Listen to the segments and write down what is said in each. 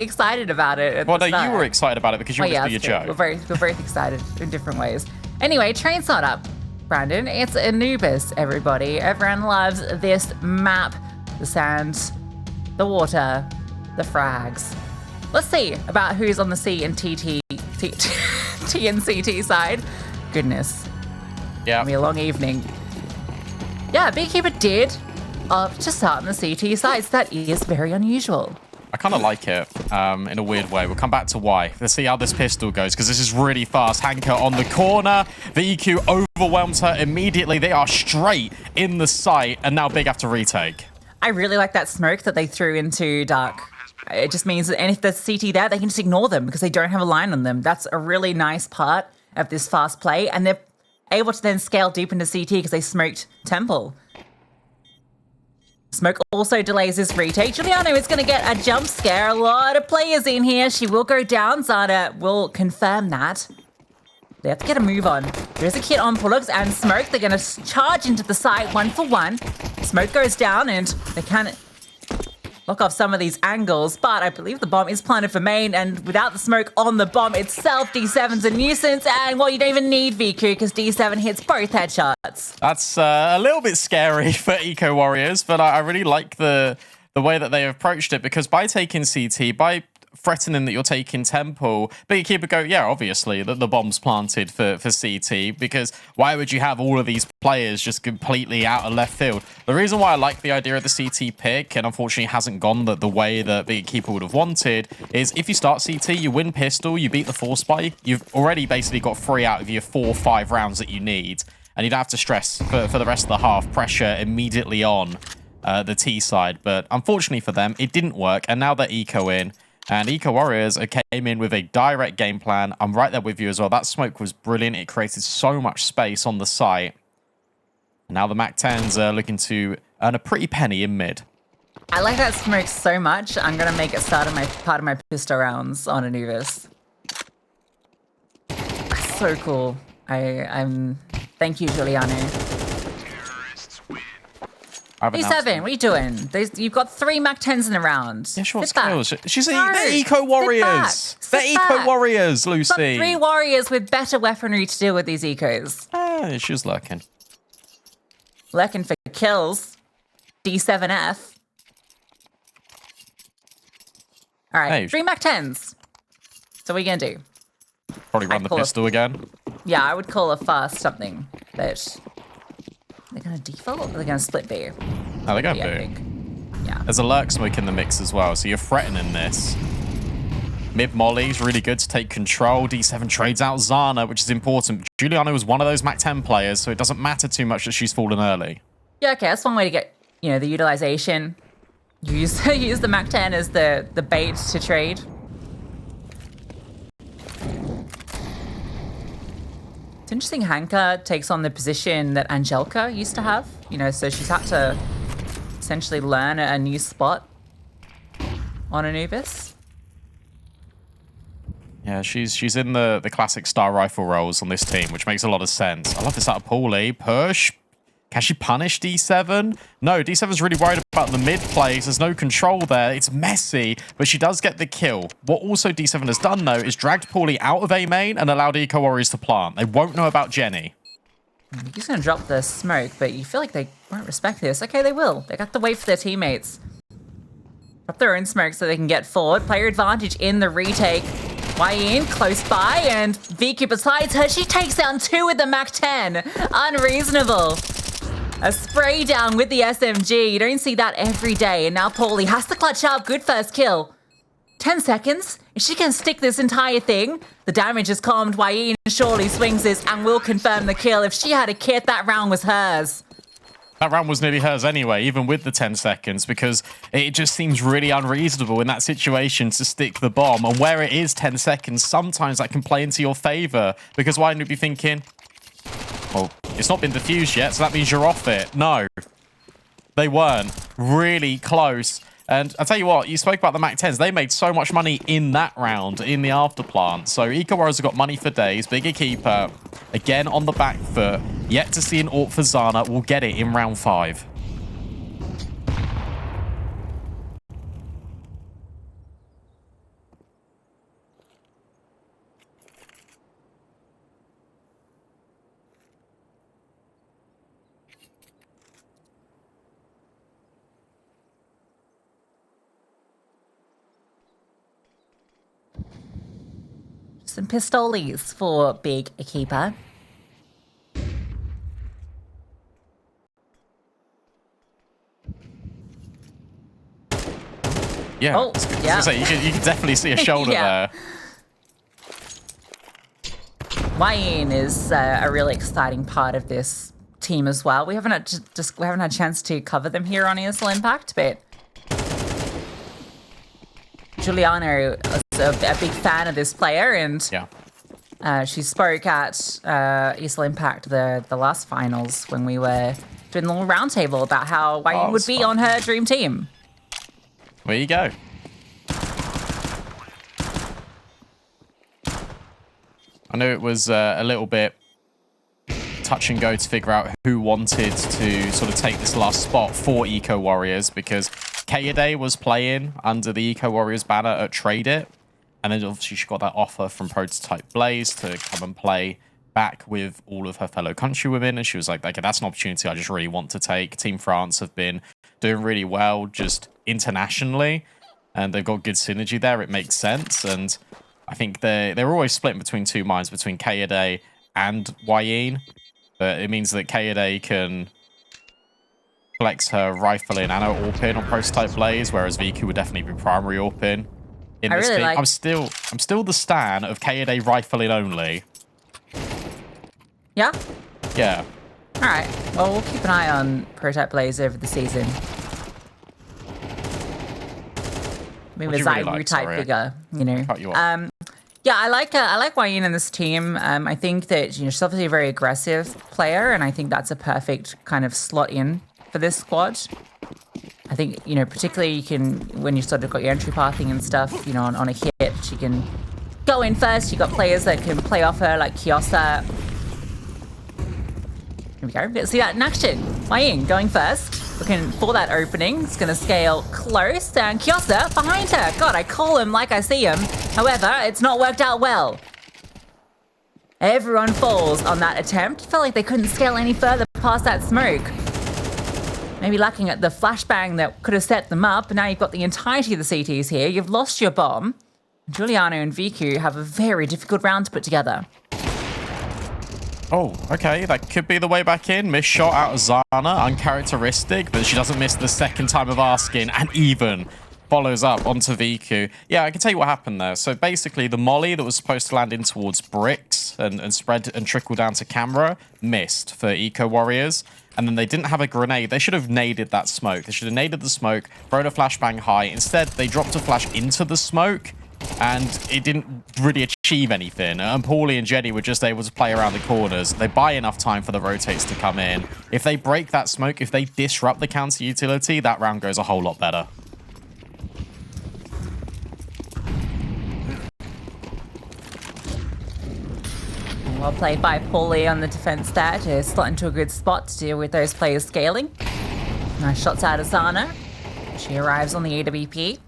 excited about it. Well, no, you were excited about it because you wanted to be a joke. We're both excited in different ways. Anyway, train's not up, Brandon. It's Anubis, everybody. Everyone loves this map. The sand, the water, the frags. Let's see about who's on the C and T and CT side. Goodness. Yeah. It'll be a long evening. Yeah, Beekeeper did opt to start on the CT side, so that is very unusual. I kind of like it in a weird way. We'll come back to why. Let's see how this pistol goes, because this is really fast. Hanker on the corner. The EQ overwhelms her immediately. They are straight in the sight, and now Big have to retake. I really like that smoke that they threw into Dark. It just means that, and if there's CT there, they can just ignore them because they don't have a line on them. That's a really nice part of this fast play, and they're able to then scale deep into CT because they smoked Temple. Smoke also delays this retake. Giuliano is going to get a jump scare. A lot of players in here. She will go down. Zana will confirm that. They have to get a move on. There's a kit on Pullux and Smoke. They're going to charge into the site 1-for-1. Smoke goes down and they can lock off some of these angles, but I believe the bomb is planted for main, and without the smoke on the bomb itself, D7's a nuisance, and well, you don't even need vicu because D7 hits both headshots. That's a little bit scary for Eco Warriors, but I really like the way that they approached it, because by taking CT, by threatening that you're taking Temple, but you keep it go, yeah, obviously that the bomb's planted for CT, because why would you have all of these players just completely out of left field? The reason why I like the idea of the CT pick, and unfortunately hasn't gone the way that Big Keeper would have wanted, is if you start CT, you win pistol, you beat the force spy, you've already basically got 3 out of your 4 or 5 rounds that you need, and you don't have to stress for the rest of the half, pressure immediately on the T side. But unfortunately for them, it didn't work, and now they're eco in. And Eco Warriors came in with a direct game plan. I'm right there with you as well. That smoke was brilliant. It created so much space on the site. And now the MAC-10s are looking to earn a pretty penny in mid. I like that smoke so much. I'm going to make it part of my pistol rounds on Anubis. So cool. Thank you, Giuliano. E7, what are you doing? You've got 3 MAC-10s in a round. Yeah, she wants kills. They're Eco Warriors. They're Eco Warriors, Lucy. Got 3 warriors with better weaponry to deal with these ecos. She was lurking. Lurking for kills. D7F. All right, hey. 3 MAC-10s. So what are you going to do? Probably run the pistol again. Yeah, I would call a fast something that... They're going to default or they're going to split B? Oh, they're going to B. Yeah. There's a lurk smoke in the mix as well, so you're threatening this. Mid Molly's really good to take control. D7 trades out Zana, which is important. Giuliano was one of those MAC-10 players, so it doesn't matter too much that she's fallen early. Yeah, okay, that's one way to get, the utilization. Use the MAC-10 as the bait to trade. It's interesting Hanka takes on the position that Angelica used to have, so she's had to essentially learn a new spot on Anubis. Yeah, she's in the classic star rifle roles on this team, which makes a lot of sense. I love this out of Paulie. Push. Can she punish D7? No, D7's really worried about the mid plays. There's no control there. It's messy, but she does get the kill. What also D7 has done, though, is dragged Paulie out of A main and allowed Eco Warriors to plant. They won't know about Jenny. He's going to drop the smoke, but you feel like they won't respect this. Okay, they will. They got to wait for their teammates. Drop their own smoke so they can get forward. Player advantage in the retake. Wayne close by, and vicu besides her. She takes down 2 with the MAC-10. Unreasonable. A spray down with the SMG. You don't see that every day. And now Paulie has to clutch up. Good first kill. 10 seconds. If she can stick this entire thing, the damage is calmed. Wayne surely swings this and will confirm the kill. If she had a kit, that round was hers. That round was nearly hers anyway, even with the 10 seconds, because it just seems really unreasonable in that situation to stick the bomb. And where it is 10 seconds, sometimes that can play into your favor. Because why would you be thinking, well, it's not been defused yet, so that means you're off it. No, they weren't. Really close. And I'll tell you what, you spoke about the MAC-10s. They made so much money in that round, in the afterplant. So Eco Warriors have got money for days. Big EQUIPA, again on the back foot. Yet to see an AWP for Zana. We'll get it in round 5. Some pistoles for big EQUIPA. Yeah, Oh, yeah. Say, you can definitely see a shoulder there. Wayne is a really exciting part of this team as well. We haven't had a chance to cover them here on ESL Impact, but Giuliano is a big fan of this player, and she spoke at ESL Impact the last finals when we were doing a little roundtable about how Wayne would be on her dream team. There you go. I know it was a little bit touch and go to figure out who wanted to sort of take this last spot for Eco Warriors, because Kaede was playing under the Eco Warriors banner at Trade It, and then obviously she got that offer from Prototype Blaze to come and play back with all of her fellow countrywomen, and she was like, okay, that's an opportunity I just really want to take. Team France have been doing really well just internationally, and they've got good synergy there. It makes sense, and I think they're always split between two minds, between Kaede and Wayne, but it means that Kaede can flex her rifle in and her AWP in on Prototype Blaze, whereas vicu would definitely be primary AWP in this really team. I'm still the stan of Kaede rifle in only. Yeah? Yeah. All right. Well, we'll keep an eye on Prototype Blaze over the season. Maybe a Zaiwu type figure, you know. Cut you off. Yeah, I like Wayne in this team. I think that she's obviously a very aggressive player, and I think that's a perfect kind of slot in for this squad. I think, particularly you can, when you sort of got your entry pathing and stuff, on a hit, she can go in first. You got players that can play off her, like Kiosa. Here we go. Let's see that in action. Wayne going first. Looking for that opening. It's going to scale close. And Kiosa behind her. God, I call him like I see him. However, it's not worked out well. Everyone falls on that attempt. Felt like they couldn't scale any further past that smoke. Maybe lacking at the flashbang that could have set them up. Now you've got the entirety of the CTs here. You've lost your bomb. Giuliano and vicu have a very difficult round to put together. Oh, okay, that could be the way back in. Missed shot out of Zana, uncharacteristic, but she doesn't miss the second time of asking, and even follows up onto vicu. Yeah, I can tell you what happened there. So basically, the molly that was supposed to land in towards bricks and spread and trickle down to camera missed for Eco Warriors. And then they didn't have a grenade. They should have naded that smoke. They should have naded the smoke, thrown a flashbang high. Instead, they dropped a flash into the smoke, and it didn't really achieve anything. And Paulie and Jenny were just able to play around the corners. They buy enough time for the rotates to come in. If they break that smoke, if they disrupt the counter utility, that round goes a whole lot better. Well played by Paulie on the defense there to slot into a good spot to deal with those players scaling. Nice shots out of Zana. She arrives on the AWP.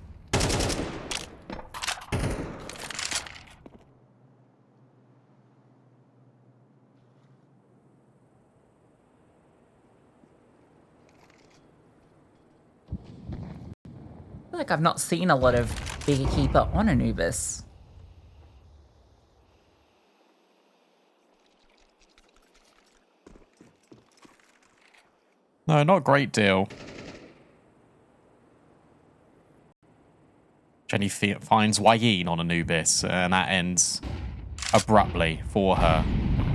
I feel like I've not seen a lot of big EQUIPA on Anubis. No, not a great deal. Jenny finds Wayne on Anubis, and that ends abruptly for her.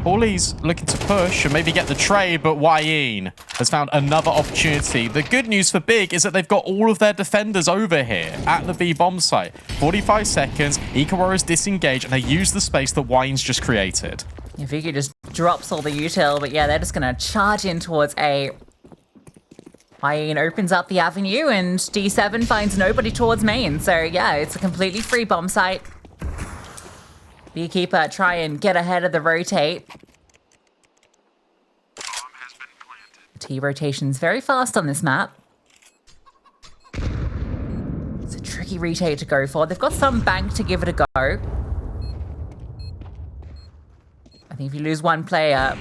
Paulie's looking to push and maybe get the trade, but Wayne has found another opportunity. The good news for Big is that they've got all of their defenders over here at the B bomb site. 45 seconds, Eco Warriors disengage, and they use the space that Wayne's just created. Yeah, vicu just drops all the util, but yeah, they're just going to charge in towards A. Wayne opens up the avenue, and D7 finds nobody towards main. So yeah, it's a completely free bomb site. Beekeeper try and get ahead of the rotate. T rotation's very fast on this map. It's a tricky rotate to go for. They've got some bank to give it a go. I think if you lose one player,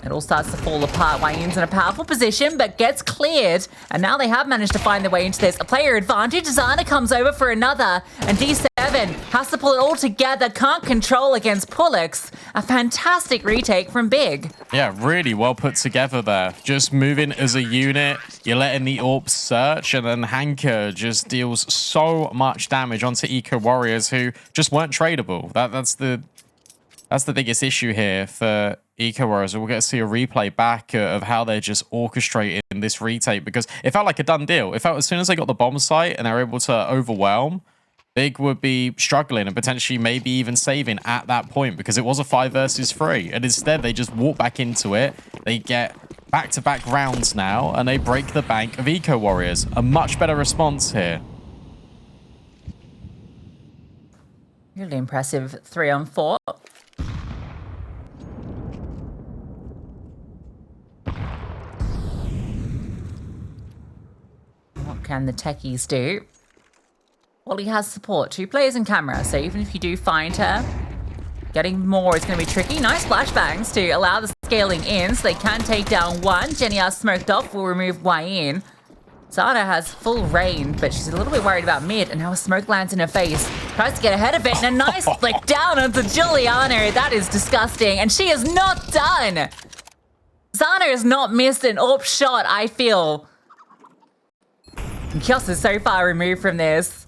it all starts to fall apart. Wayne's in a powerful position, but gets cleared. And now they have managed to find their way into this. A player advantage. Zana comes over for another. And D7 G7 has to pull it all together, can't control against Pullux. A fantastic retake from Big. Yeah, really well put together there. Just moving as a unit, you're letting the AWP search, and then Hanka just deals so much damage onto Eco Warriors who just weren't tradable. That's the biggest issue here for Eco Warriors. We'll get to see a replay back of how they're just orchestrating this retake, because it felt like a done deal. It felt as soon as they got the bomb site and they were able to overwhelm, Big would be struggling and potentially maybe even saving at that point, because it was a 5 versus 3. And instead, they just walk back into it. They get back-to-back rounds now, and they break the bank of Eco Warriors. A much better response here. Really impressive 3-on-4. What can the techies do? Well, he has support. 2 players in camera, so even if you do find her, getting more is going to be tricky. Nice flashbangs to allow the scaling in, so they can take down one. Jenny are smoked off, will remove Wayne. Zana has full range, but she's a little bit worried about mid, and now a smoke lands in her face. Tries to get ahead of it, and a nice flick down onto Giuliano. That is disgusting, and she is not done. Zana has not missed an AWP shot, I feel. And Kios is so far removed from this.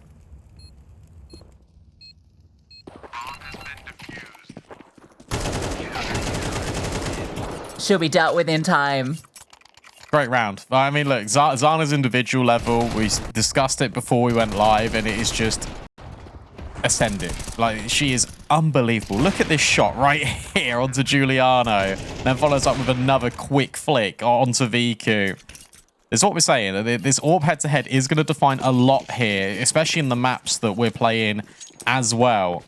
She'll be dealt with in time. Great round. I mean, look, Zana's individual level, we discussed it before we went live, and it is just ascending. Like, she is unbelievable. Look at this shot right here onto Giuliano. Then follows up with another quick flick onto vicu. This is what we're saying. This AWP head-to-head is going to define a lot here, especially in the maps that we're playing as well.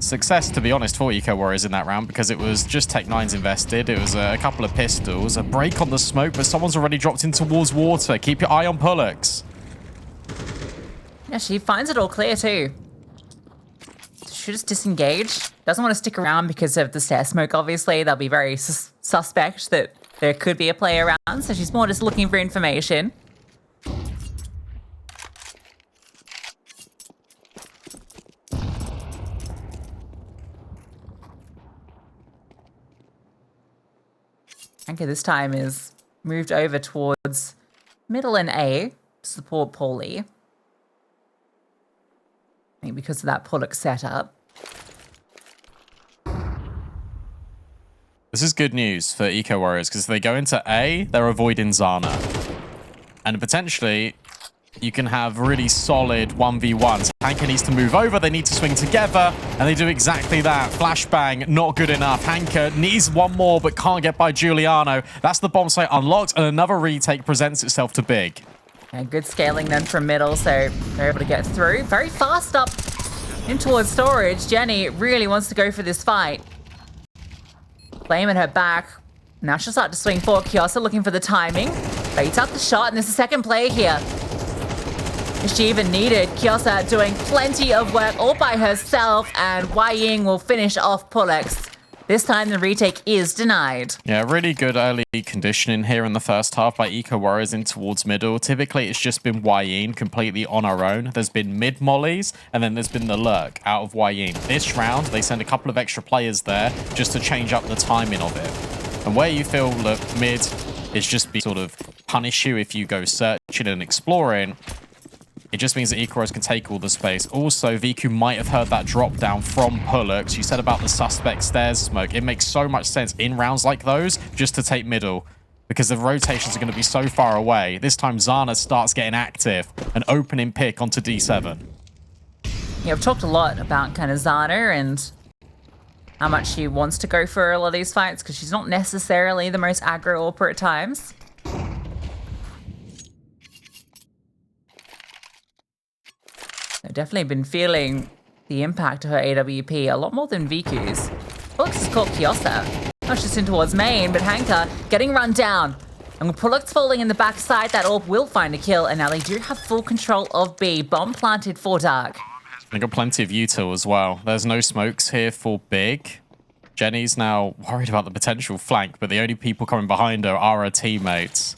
Success, to be honest, for Eco Warriors in that round, because it was just Tech9's invested. It was a couple of pistols, a break on the smoke, but someone's already dropped in towards water. Keep your eye on Pullux. Yeah, she finds it all clear too. Should just disengage. Doesn't want to stick around because of the stair smoke, obviously. They'll be very suspect that there could be a player around, so she's more just looking for information. Anka this time is moved over towards middle and A to support Paulie. I think because of that Pullux setup. This is good news for Eco Warriors, because if they go into A, they're avoiding Zana. And potentially, you can have really solid 1v1s. Hanka needs to move over, they need to swing together, and they do exactly that. Flashbang, not good enough. Hanka needs one more, but can't get by Giuliano. That's the bomb site unlocked, and another retake presents itself to Big. And good scaling then from middle, so they're able to get through. Very fast up in towards storage. Jenny really wants to go for this fight. Flame at her back. Now she'll start to swing forward. Kiosa looking for the timing. Baits out the shot, and there's a second player here. Is she even needed? Kiosa doing plenty of work all by herself, and Wai Ying will finish off Pullux. This time the retake is denied. Yeah, really good early conditioning here in the first half by Eco Warriors in towards middle. Typically, it's just been Wai Ying completely on her own. There's been mid mollies, and then there's been the lurk out of Wai Ying. This round, they send a couple of extra players there just to change up the timing of it. And where you feel that mid is just be sort of punish you if you go searching and exploring, it just means that Eco Warriors can take all the space. Also, vicu might have heard that drop down from Pullux. You said about the suspect stairs smoke. It makes so much sense in rounds like those just to take middle, because the rotations are going to be so far away. This time, Zana starts getting active. An opening pick onto D7. Yeah, I've talked a lot about kind of Zana and how much she wants to go for a lot of these fights, because she's not necessarily the most aggro AWPer at times. I've definitely been feeling the impact of her AWP a lot more than vicu's. Pullux has caught Kiosa. Not just in towards main, but Hanka getting run down. And with Pullux falling in the backside, that AWP will find a kill. And now they do have full control of B. Bomb planted for Dark. They got plenty of util as well. There's no smokes here for Big. Jenny's now worried about the potential flank, but the only people coming behind her are her teammates.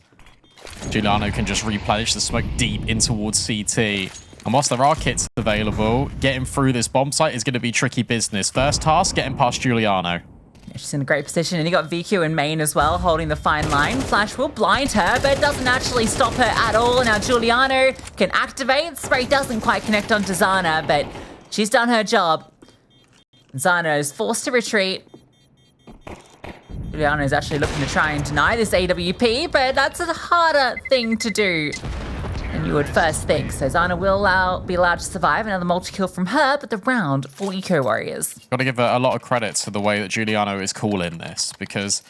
Giuliano can just replenish the smoke deep in towards CT. And whilst there are kits available, getting through this bomb site is going to be tricky business. First task, getting past Giuliano. She's in a great position, and you got vicu in main as well, holding the fine line. Flash will blind her, but it doesn't actually stop her at all. Now Giuliano can activate. Spray doesn't quite connect onto Zana, but she's done her job. Zana is forced to retreat. Giuliano is actually looking to try and deny this AWP, but that's a harder thing to do than you would first think. So Zana will be allowed to survive. Another multi-kill from her, but the round for Eco Warriors. Got to give a lot of credit to the way that Giuliano is calling this, because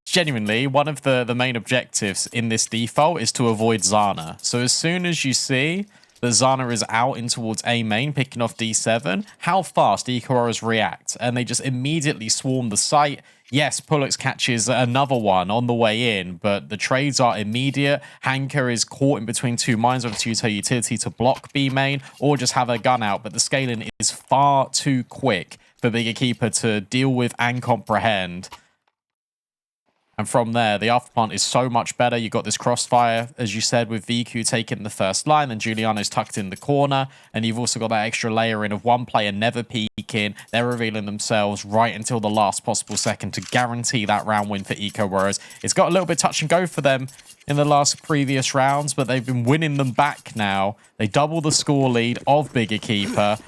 genuinely, one of the main objectives in this default is to avoid Zana. So as soon as you see that Zana is out in towards A main, picking off D7, how fast Eco Warriors react, and they just immediately swarm the site. Yes, Pullux catches another one on the way in, but the trades are immediate. Hanker is caught in between two mines, whether to use her utility to block B main or just have her gun out, but the scaling is far too quick for vicu to deal with and comprehend. And from there, the afterplant is so much better. You got this crossfire, as you said, with vicu taking the first line, and Giuliano's tucked in the corner. And you've also got that extra layer in of one player never peeking. They're revealing themselves right until the last possible second to guarantee that round win for Eco Warriors. It's got a little bit touch and go for them in the last previous rounds, but they've been winning them back now. They double the score lead of vicu,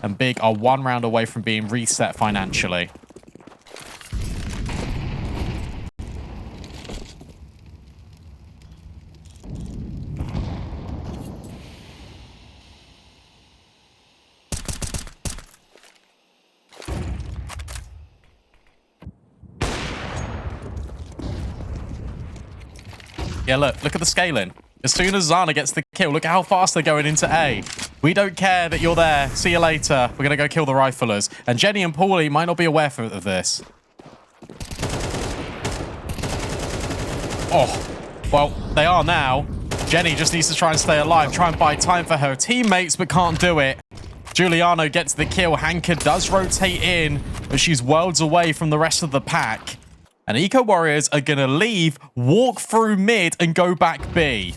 and Big are one round away from being reset financially. Yeah, look at the scaling. As soon as Zana gets the kill, look at how fast they're going into A. We don't care that you're there. See you later. We're going to go kill the riflers. And Jenny and Paulie might not be aware of this. Oh, well, they are now. Jenny just needs to try and stay alive, try and buy time for her teammates, but can't do it. Giuliano gets the kill. Hanker does rotate in, but she's worlds away from the rest of the pack. And Eco Warriors are going to leave, walk through mid, and go back B.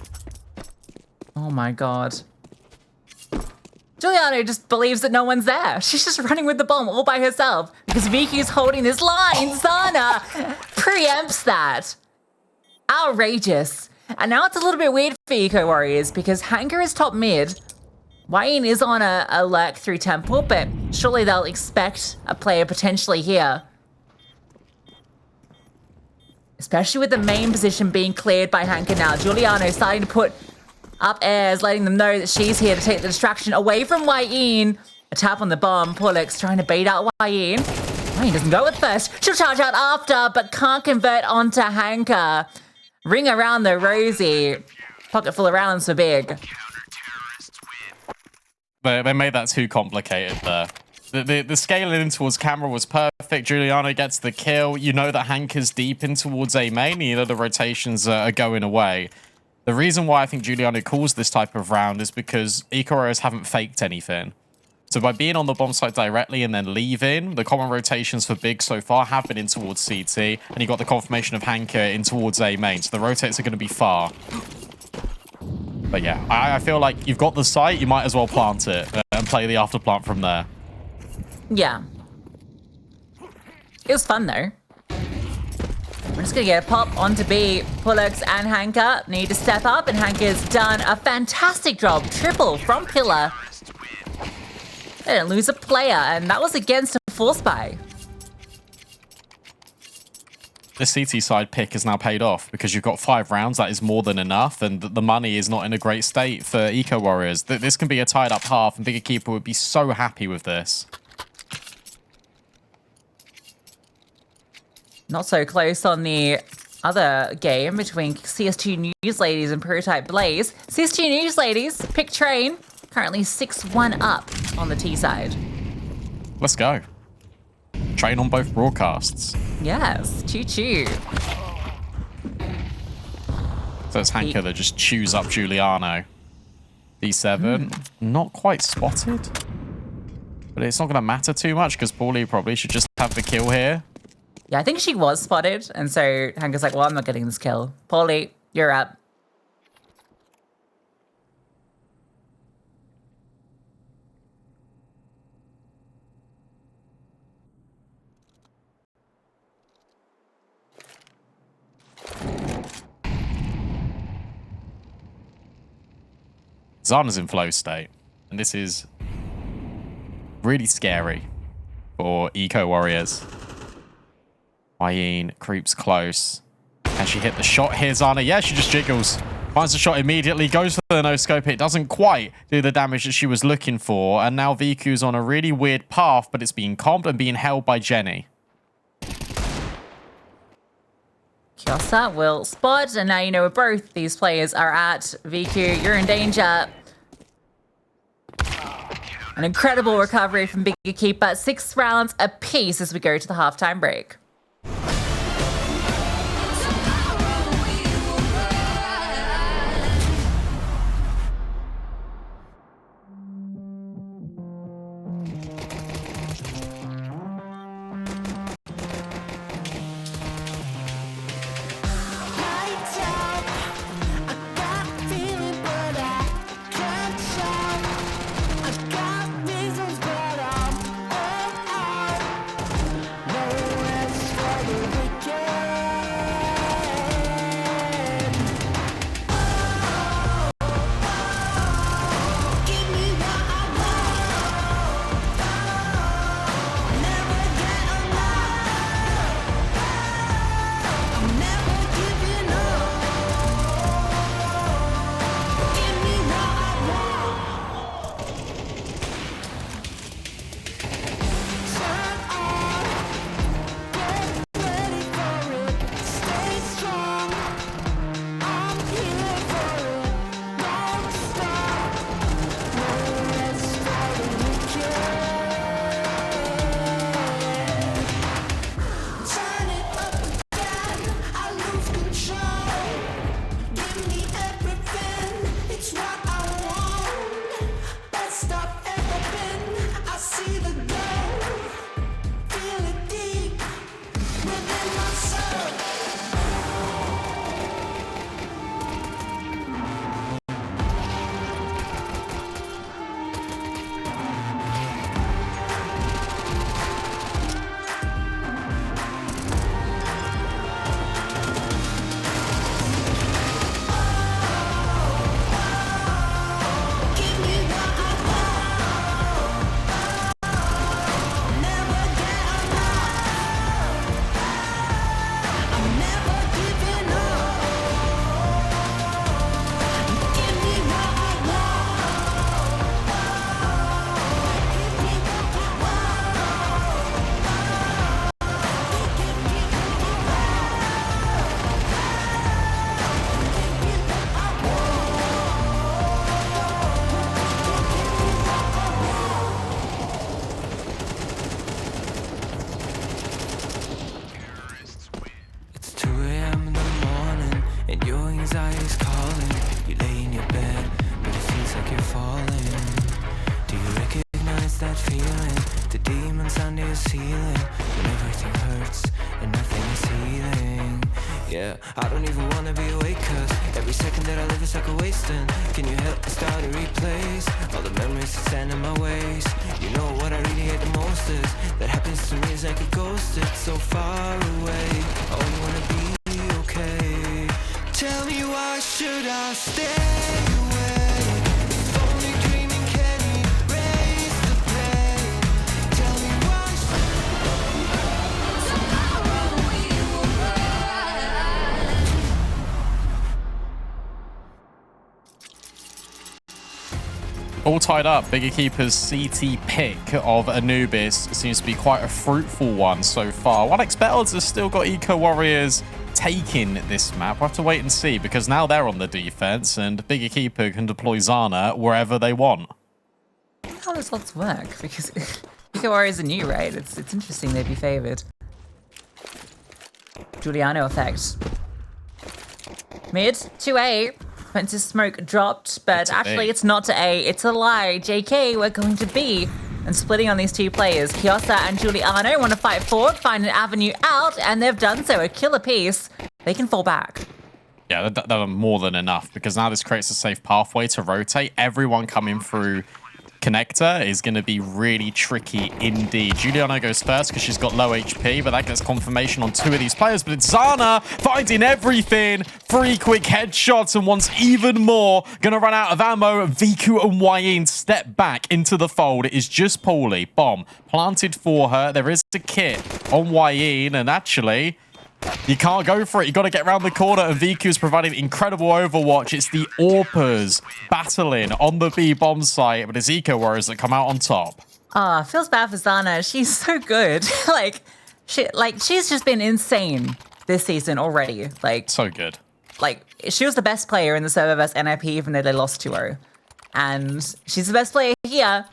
Oh my god. Giuliano just believes that no one's there. She's just running with the bomb all by herself because vicu's holding this line. Zana preempts that. Outrageous. And now it's a little bit weird for Eco Warriors because Hanker is top mid. Wayne is on a lurk through Temple, but surely they'll expect a player potentially here. Especially with the main position being cleared by Hanker now. Giuliano starting to put up airs, letting them know that she's here to take the distraction away from Wayne. A tap on the bomb. Pullux trying to bait out Wayne. Wayne doesn't go with first. She'll charge out after, but can't convert onto Hanker. Ring around the rosy. Pocket full of rounds for Big. They made that too complicated there. The scaling in towards camera was perfect. Giuliano gets the kill. You know that Hanker's deep in towards A main. You know the rotations are going away. The reason why I think Giuliano calls this type of round is because Eco Warriors haven't faked anything. So by being on the bomb site directly and then leaving, the common rotations for Big so far have been in towards CT. And you got the confirmation of Hanker in towards A main. So the rotates are going to be far. But yeah, I feel like you've got the site. You might as well plant it and play the afterplant from there. Yeah. It was fun, though. We're just going to get a pop onto B. Pullux and Hanker need to step up, and Hanker's done a fantastic job. Triple from Pillar. They didn't lose a player, and that was against a force buy. The CT side pick has now paid off because you've got 5 rounds. That is more than enough, and the money is not in a great state for Eco Warriors. This can be a tied up half, and vicu would be so happy with this. Not so close on the other game between CS2 News Ladies and Prototype Blaze. CS2 News Ladies, pick train, currently 6-1 up on the T side. Let's go. Train on both broadcasts. Yes, choo-choo. So it's Hanker that just chews up Giuliano. D7, not quite spotted. But it's not going to matter too much because Paulie probably should just have the kill here. Yeah, I think she was spotted, and so Hanker's like, well, I'm not getting this kill. Paulie, you're up. Zana's in flow state. And this is really scary for Eco Warriors. Wayne creeps close. Can she hit the shot here, Zana? Yeah, she just jiggles. Finds the shot immediately, goes for the no-scope. It doesn't quite do the damage that she was looking for. And now vicu's on a really weird path, but it's being comped and being held by Jenny. Kiosa will spot, and now you know both these players are at vicu. You're in danger. An incredible recovery from Big EQUIPA. 6 rounds apiece as we go to the halftime break. Yeah, I don't even wanna be awake, cause every second that I live is like a wasting. Can you help me start to replace all the memories that stand in my ways? You know what I really hate the most is that happens to me is like a ghost, it's so far away. I only wanna be okay. Tell me, why should I stay away? If only dreaming can erase the pain. Tell me, why tomorrow we will rise. All tied up. Big EQUIPA's CT pick of Anubis seems to be quite a fruitful one so far. 1xBetodds has still got Eco Warriors taking this map. We'll have to wait and see, because now they're on the defense and Big EQUIPA can deploy Zana wherever they want. I wonder how those odds work, because Eco Warriors are new, right? It's interesting they'd be favored. Giuliano effect. Mid to A. Princess Smoke dropped, but actually it's not to A, it's a lie. JK, we're going to B. And splitting on these two players. Kiosa and Giuliano want to fight forward, find an avenue out, and they've done so. A killer piece. They can fall back. Yeah, that are more than enough, because now this creates a safe pathway to rotate. Everyone coming through connector is going to be really tricky indeed. Juliana goes first because she's got low HP, but that gets confirmation on 2 of these players. But it's Zana finding everything. 3 quick headshots and wants even more. Going to run out of ammo. Vicu and Wayne step back into the fold. It is just Paulie. Bomb planted for her. There is a kit on Wayne, and actually, you can't go for it. You got to get around the corner, and VQ is providing incredible overwatch. It's the AWPers battling on the B bomb site, but it's Eco Warriors that come out on top. Feels bad for Zana. She's so good. She's just been insane this season already. So good. She was the best player in the server versus NIP, even though they lost 2-0. And she's the best player here.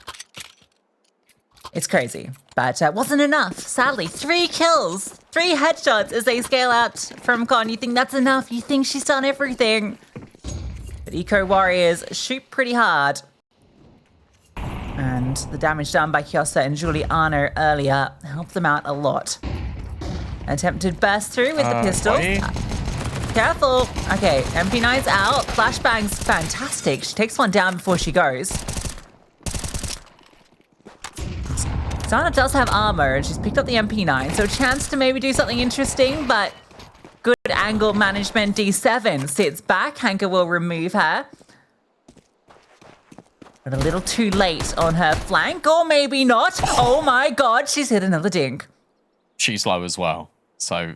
It's crazy, but wasn't enough. Sadly, 3 kills, 3 headshots as they scale out from Con. You think that's enough? You think she's done everything? But Eco Warriors shoot pretty hard. And the damage done by Kyosa and Juliano earlier helped them out a lot. Attempted burst through with the pistol. Careful. Okay, MP9's out. Flashbang's fantastic. She takes one down before she goes. Zana does have armor, and she's picked up the MP9, so a chance to maybe do something interesting, but good angle management. D7 sits back. Hanka will remove her. But a little too late on her flank, or maybe not. Oh my god, she's hit another dink. She's low as well. So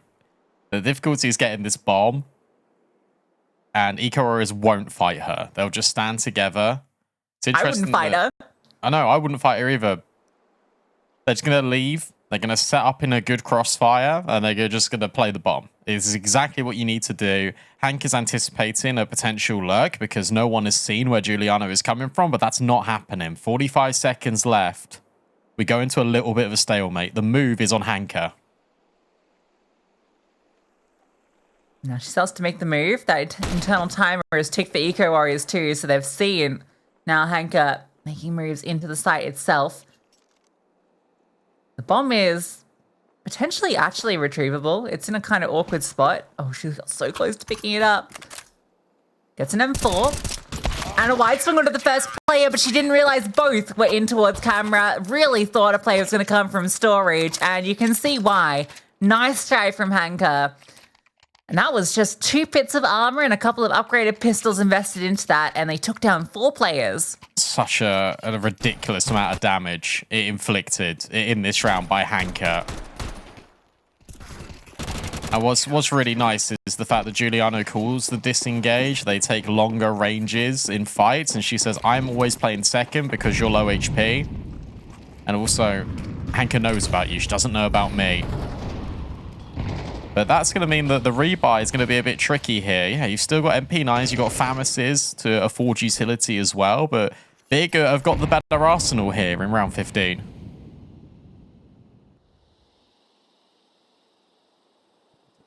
the difficulty is getting this bomb, and Eco Warriors won't fight her. They'll just stand together. It's interesting. I wouldn't fight her. I know, I wouldn't fight her either. They're just going to leave. They're going to set up in a good crossfire, and they're just going to play the bomb. It's exactly what you need to do. Hank is anticipating a potential lurk because no one has seen where Giuliano is coming from, but that's not happening. 45 seconds left. We go into a little bit of a stalemate. The move is on Hanka. Now she starts to make the move. That internal timer is ticked for Eco Warriors too, so they've seen now Hanka making moves into the site itself. The bomb is potentially actually retrievable. It's in a kind of awkward spot. Oh, she got so close to picking it up. Gets an M4. And a wide swing onto the first player, but she didn't realize both were in towards camera. Really thought a player was going to come from storage, and you can see why. Nice try from Hanka. And that was just 2 bits of armor and a couple of upgraded pistols invested into that, and they took down 4 players. Such a ridiculous amount of damage it inflicted in this round by Hanka. And what's really nice is the fact that Giuliano calls the disengage. They take longer ranges in fights, and she says, I'm always playing second because you're low HP. And also, Hanka knows about you. She doesn't know about me. But that's going to mean that the rebuy is going to be a bit tricky here. Yeah, you've still got MP9s, you've got Famises to afford utility as well, but Big have got the better arsenal here in round 15.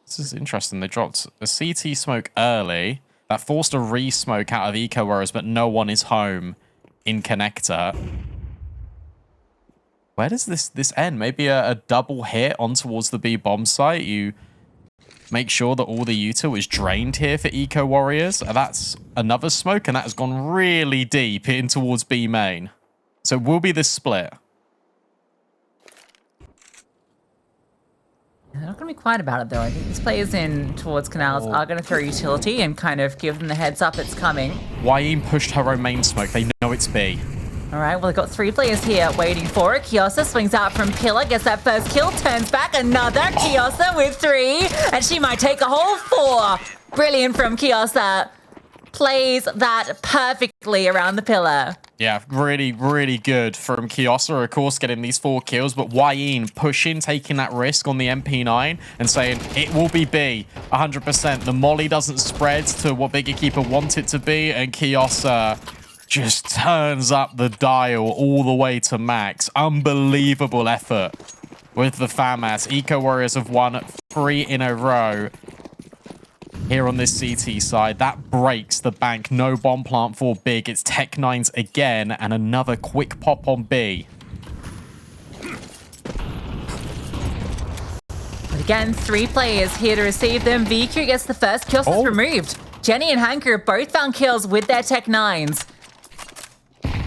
This is interesting. They dropped a CT smoke early. That forced a re-smoke out of Eco Warriors, but no one is home in connector. Where does this end? Maybe a double hit on towards the B bomb site. You make sure that all the util is drained here for Eco Warriors. That's another smoke, and that has gone really deep in towards B main. So it will be this split. They're not going to be quiet about it, though. I think these players in towards canals are going to throw utility and kind of give them the heads up it's coming. Wayne pushed her own main smoke. They know it's B. All right, well, they've got 3 players here waiting for it. Kyosa swings out from Pillar, gets that first kill, turns back, another. Kyosa with 3, and she might take a whole 4. Brilliant from Kyosa. Plays that perfectly around the Pillar. Yeah, really, really good from Kyosa, of course, getting these 4 kills, but Wayne pushing, taking that risk on the MP9 and saying it will be B, 100%. The molly doesn't spread to what Big EQUIPA want it to be, and Kyosa just turns up the dial all the way to max. Unbelievable effort with the FAMAS. Eco Warriors have won 3 in a row here on this CT side. That breaks the bank. No bomb plant for Big. It's Tech9s again, and another quick pop on B. But again, 3 players here to receive them. VQ gets the first. Kyosa's removed. Jenny and Hanker both found kills with their Tech9s.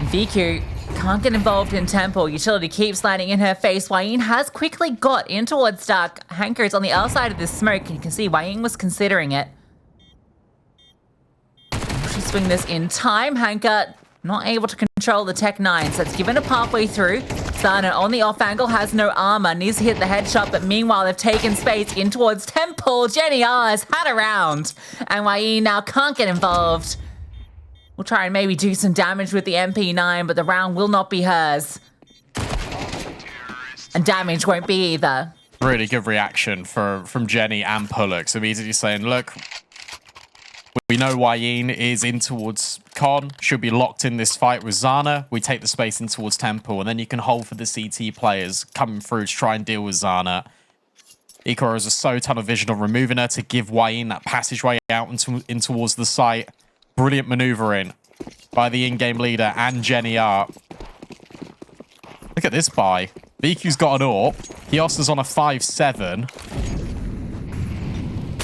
VQ can't get involved in Temple. Utility keeps landing in her face. Wayne has quickly got in towards Dark. Hanker is on the other side of this smoke, and you can see Wayne was considering it. She swing this in time. Hanker not able to control the Tech 9, so it's given a pathway through. Sana on the off angle has no armor, needs to hit the headshot, but meanwhile they've taken space in towards Temple. Jenny R has had a round, and Wayne now can't get involved. We'll try and maybe do some damage with the MP9, but the round will not be hers. And damage won't be either. Really good reaction from Jenny and Pullux. Immediately saying, look, we know Wayne is in towards Con. She'll be locked in this fight with Zana. We take the space in towards Temple, and then you can hold for the CT players coming through to try and deal with Zana. EQUIPA has a so tunnel vision on removing her to give Wayne that passageway out in towards the site. Brilliant maneuvering by the in-game leader and Jenny R. Look at this buy. vicu's got an AWP. Kiosa's on a 5-7.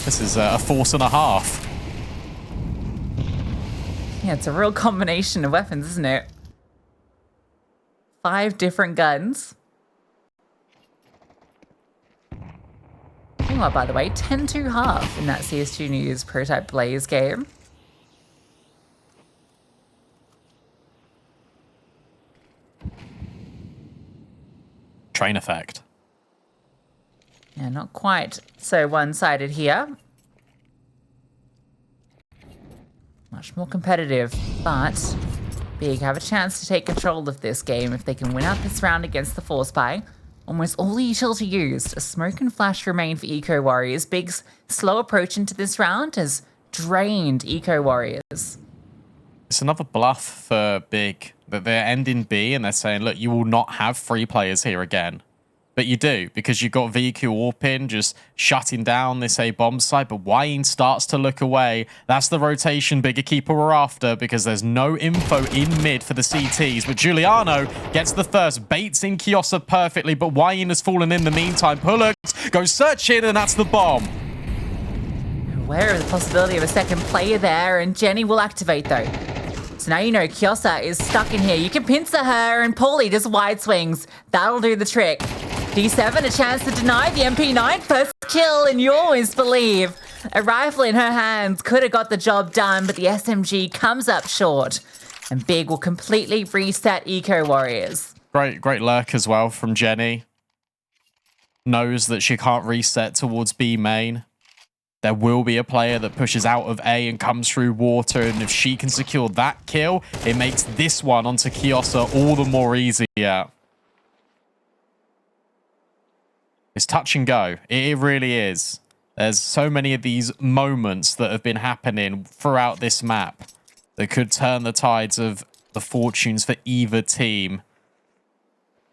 This is a force and a half. Yeah, it's a real combination of weapons, isn't it? 5 different guns. Meanwhile, by the way, 10-2 in that CS2 News Prototype Blaze game. Train effect. Yeah, not quite so one-sided here. Much more competitive, but Big have a chance to take control of this game if they can win out this round against the Force Spy. Almost all the utility used. A smoke and flash remain for Eco Warriors. Big's slow approach into this round has drained Eco Warriors. It's another bluff for Big that they're ending B and they're saying, look, you will not have 3 players here again. But you do, because you've got VQ Orpin just shutting down this A bomb site, but Wayne starts to look away. That's the rotation Big EQUIPA were after, because there's no info in mid for the CTs. But Giuliano gets the first, baits in Kiosa perfectly, but Wayne has fallen in the meantime. Pullux goes searching, and that's the bomb. Aware of the possibility of a second player there, and Jenny will activate though. So now you know Kiosa is stuck in here. You can pincer her, and Paulie just wide swings. That'll do the trick. D7 a chance to deny the MP9 first kill, and you always believe. A rifle in her hands could have got the job done, but the SMG comes up short. And Big will completely reset Eco Warriors. Great lurk as well from Jenny. Knows that she can't reset towards B main. There will be a player that pushes out of A and comes through water, and if she can secure that kill, it makes this one onto Kiosa all the more easier. It's touch and go. It really is. There's so many of these moments that have been happening throughout this map that could turn the tides of the fortunes for either team.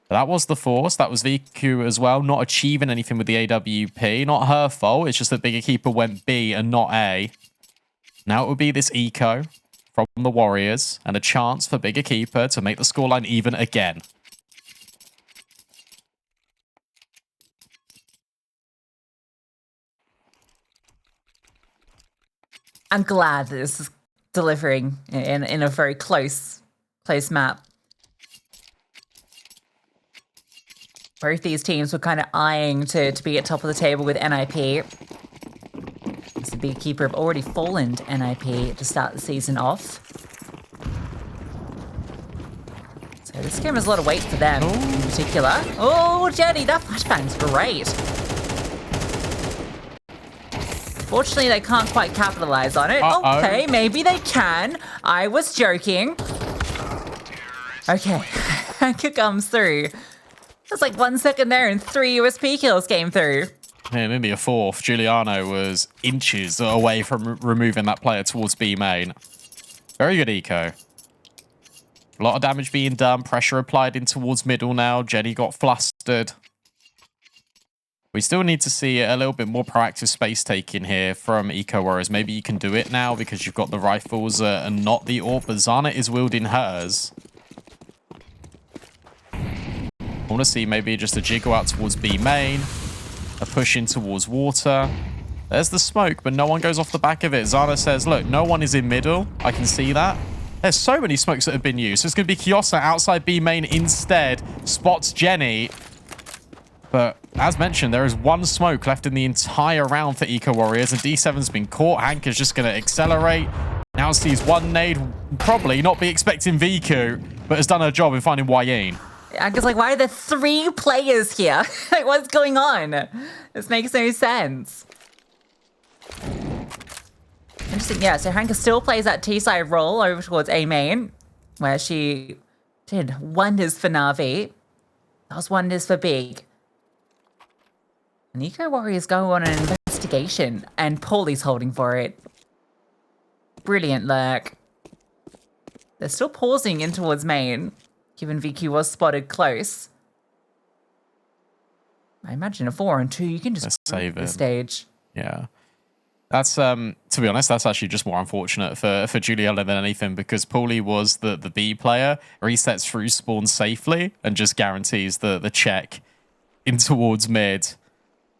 But that was the Force. That was vicu as well, not achieving anything with the AWP. Not her fault. It's just that Big EQUIPA went B and not A. Now it will be this eco from the Warriors and a chance for Big EQUIPA to make the scoreline even again. I'm glad that this is delivering in a very close map. Both these teams were kind of eyeing to be at top of the table with NIP. So Big EQUIPA have already fallen to NIP to start the season off. So this game has a lot of weight for them in particular. Oh, Jenny, that flashbang's great. Fortunately, they can't quite capitalize on it. Okay, maybe they can. I was joking. Okay, Hanker comes through. There's like 1 second there and 3 USP kills came through. Yeah, maybe a 4th. Giuliano was inches away from removing that player towards B main. Very good eco. A lot of damage being done. Pressure applied in towards middle now. Jenny got flustered. We still need to see a little bit more proactive space taking here from Eco Warriors. Maybe you can do it now because you've got the rifles and not the AWP, but Zana is wielding hers. I want to see maybe just a jiggle out towards B main, a push in towards water. There's the smoke, but no one goes off the back of it. Zana says, look, no one is in middle. I can see that. There's so many smokes that have been used. So it's going to be Kiosa outside B main instead. Spots Jenny. But as mentioned, there is one smoke left in the entire round for Eco Warriors. And D7's been caught. Hank is just going to accelerate. Now sees one nade. Probably not be expecting vicu, but has done her job in finding Wayne. I'm just like, why are there 3 players here? Like, what's going on? This makes no sense. Interesting, yeah, so Hanka still plays that T-side role over towards A main, where she did wonders for Na'Vi. Those wonders for Big. And Eco Warriors go on an investigation, and Paulie's holding for it. Brilliant lurk. They're still pausing in towards main, given vicu was spotted close. I imagine a 4-on-2, you can just save the stage. Yeah. That's, to be honest, that's actually just more unfortunate for Juliana than anything, because Paulie was the B player, resets through spawn safely, and just guarantees the check in towards mid.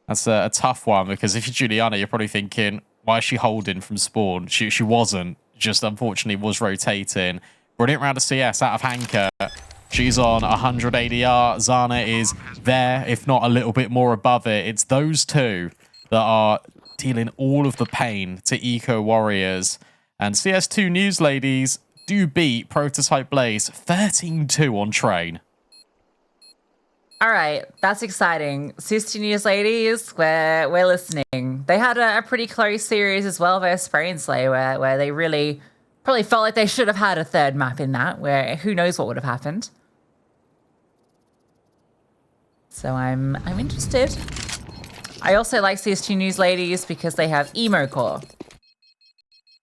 That's a tough one, because if you're Juliana, you're probably thinking, why is she holding from spawn? She wasn't, just unfortunately was rotating. Brilliant round of CS out of Hanka. She's on 100 ADR. Zana is there, if not a little bit more above it. It's those two that are dealing all of the pain to Eco Warriors. And CS2 News ladies do beat Prototype Blaze 13-2 on train. All right, that's exciting. CS2 News ladies, we're listening. They had a pretty close series as well versus Spray and Slay, where they really probably felt like they should have had a third map in that, where who knows what would have happened. So I'm interested. I also like CS2 News ladies because they have Emo Core,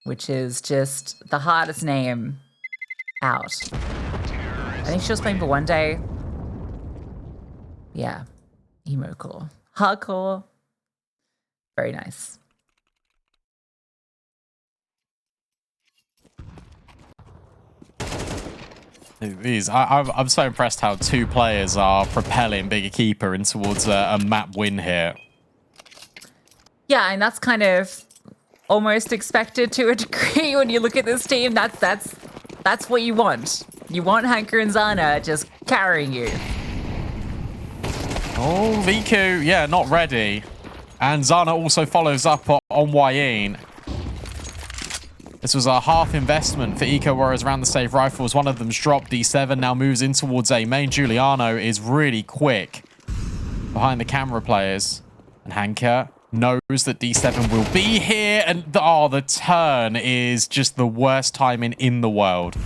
which is just the hardest name out. I think she was playing for one day. Yeah, Emo Core. Hardcore. Very nice. I'm so impressed how 2 players are propelling Big EQUIPA in towards a map win here. Yeah, and that's kind of almost expected to a degree when you look at this team. That's what you want. You want Hanker and Zana just carrying you. Oh, vicu, yeah, not ready. And Zana also follows up on Wayne. This was a half investment for Eco Warriors around the save rifles. One of them's dropped. D7 now moves in towards A main. Giuliano is really quick behind the camera players. And Hanker knows that D7 will be here. And the turn is just the worst timing in the world.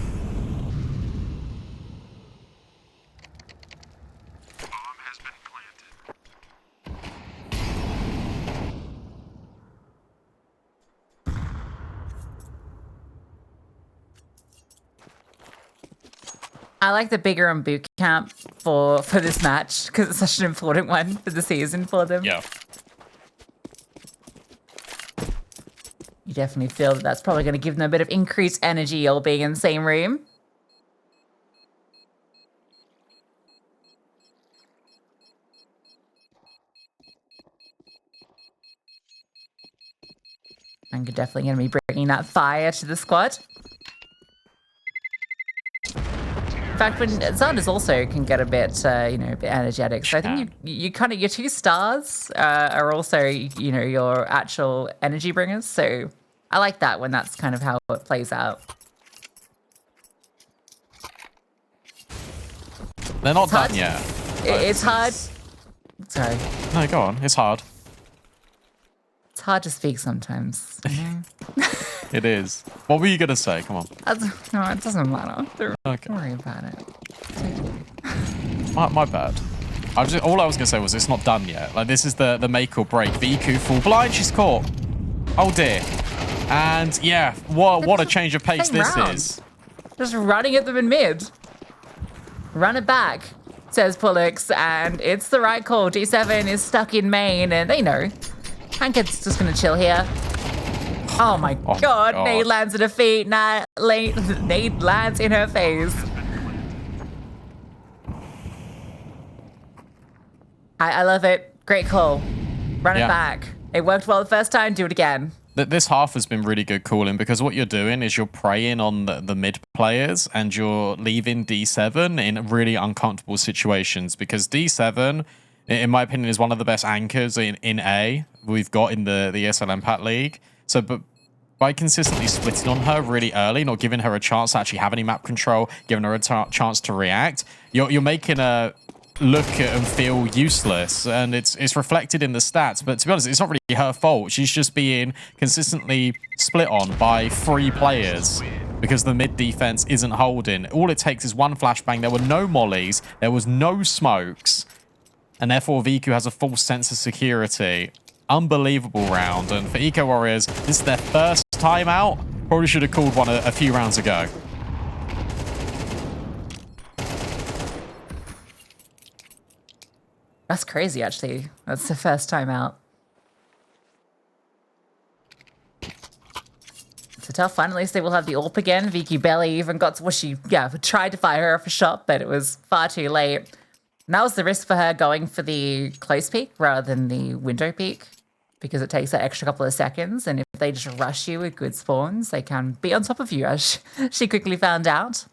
I like the bigger on boot camp for this match because it's such an important one for the season for them. Yeah. You definitely feel that that's probably going to give them a bit of increased energy all being in the same room. I'm definitely going to be bringing that fire to the squad. In fact, when Xander's also can get a bit, a bit energetic. So I think you kind of, your 2 stars are also, your actual energy bringers. So I like that when that's kind of how it plays out. They're not done yet. It's hard. Sorry. No, go on. It's hard. It's hard to speak sometimes. It is. What were you going to say? Come on. No, it doesn't matter. Okay. Don't worry about it. My bad. All I was going to say was it's not done yet. Like, this is the make or break. vicu full blind. She's caught. Oh, dear. And, yeah, what a change of pace this is. Just running at them in mid. Run it back, says Pullix, and it's the right call. D7 is stuck in main, and they know. Hanked's just going to chill here. Oh my god, Nade lands at her feet. Nade lands in her face. I love it. Great call. Run it back. It worked well the first time, do it again. This half has been really good calling, because what you're doing is you're preying on the mid players and you're leaving D7 in really uncomfortable situations, because D7, in my opinion, is one of the best anchors in A we've got in the ESL Impact League. So, but by consistently splitting on her really early, not giving her a chance to actually have any map control, giving her a chance to react, you're making her look and feel useless, and it's reflected in the stats. But to be honest, it's not really her fault. She's just being consistently split on by 3 players because the mid defense isn't holding. All it takes is one flashbang. There were no mollies, there was no smokes, and therefore vicu has a false sense of security. Unbelievable round, and for Eco Warriors, this is their first time out. Probably should have called one a few rounds ago. That's crazy, actually. That's the first time out. It's a tough one. At least they will have the AWP again. vicu barely even got to... Well, she, tried to fire off a shot, but it was far too late. And that was the risk for her, going for the close peek rather than the window peek, because it takes that extra couple of seconds. And if they just rush you with good spawns, they can be on top of you, as she quickly found out.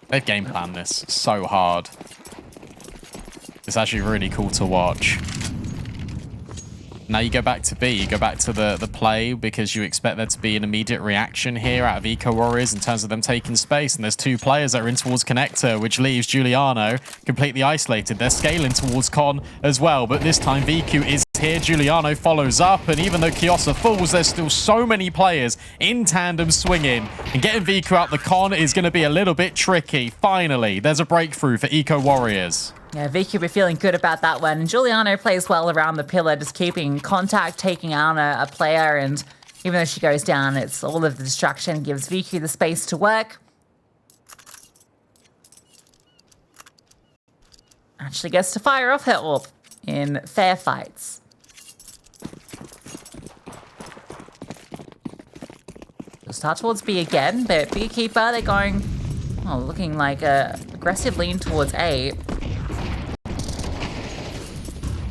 They've game planned this so hard. It's actually really cool to watch. Now you go back to B, you go back to the play, because you expect there to be an immediate reaction here out of Eco Warriors in terms of them taking space. And there's 2 players that are in towards Connector, which leaves Giuliano completely isolated. They're scaling towards Con as well, but this time vicu is here. Giuliano follows up, and even though Kiosa falls, there's still so many players in tandem swinging. And getting vicu out the Con is going to be a little bit tricky. Finally, there's a breakthrough for Eco Warriors. Yeah, vicu, we're feeling good about that one. And Giuliano plays well around the pillar, just keeping contact, taking out a player, and even though she goes down, it's all of the distraction gives vicu the space to work. Actually gets to fire off her AWP in fair fights. We'll start towards B again, but Beekeeper, they're going, looking like a aggressive lean towards A.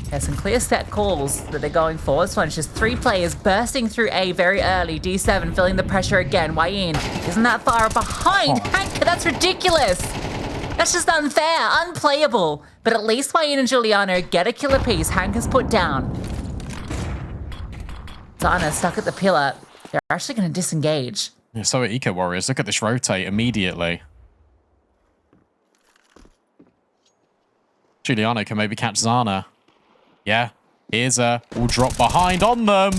There's some clear set calls that they're going for. This one's just 3 players bursting through A very early. D7 feeling the pressure again. Wayin isn't that far behind. Hanka, that's ridiculous. That's just unfair, unplayable. But at least Wayin and Giuliano get a killer piece. Hanka's put down. Zana stuck at the pillar. They're actually going to disengage. Yeah, so are Eco Warriors. Look at this rotate immediately. Giuliano can maybe catch Zana. Yeah, here's a will drop behind on them.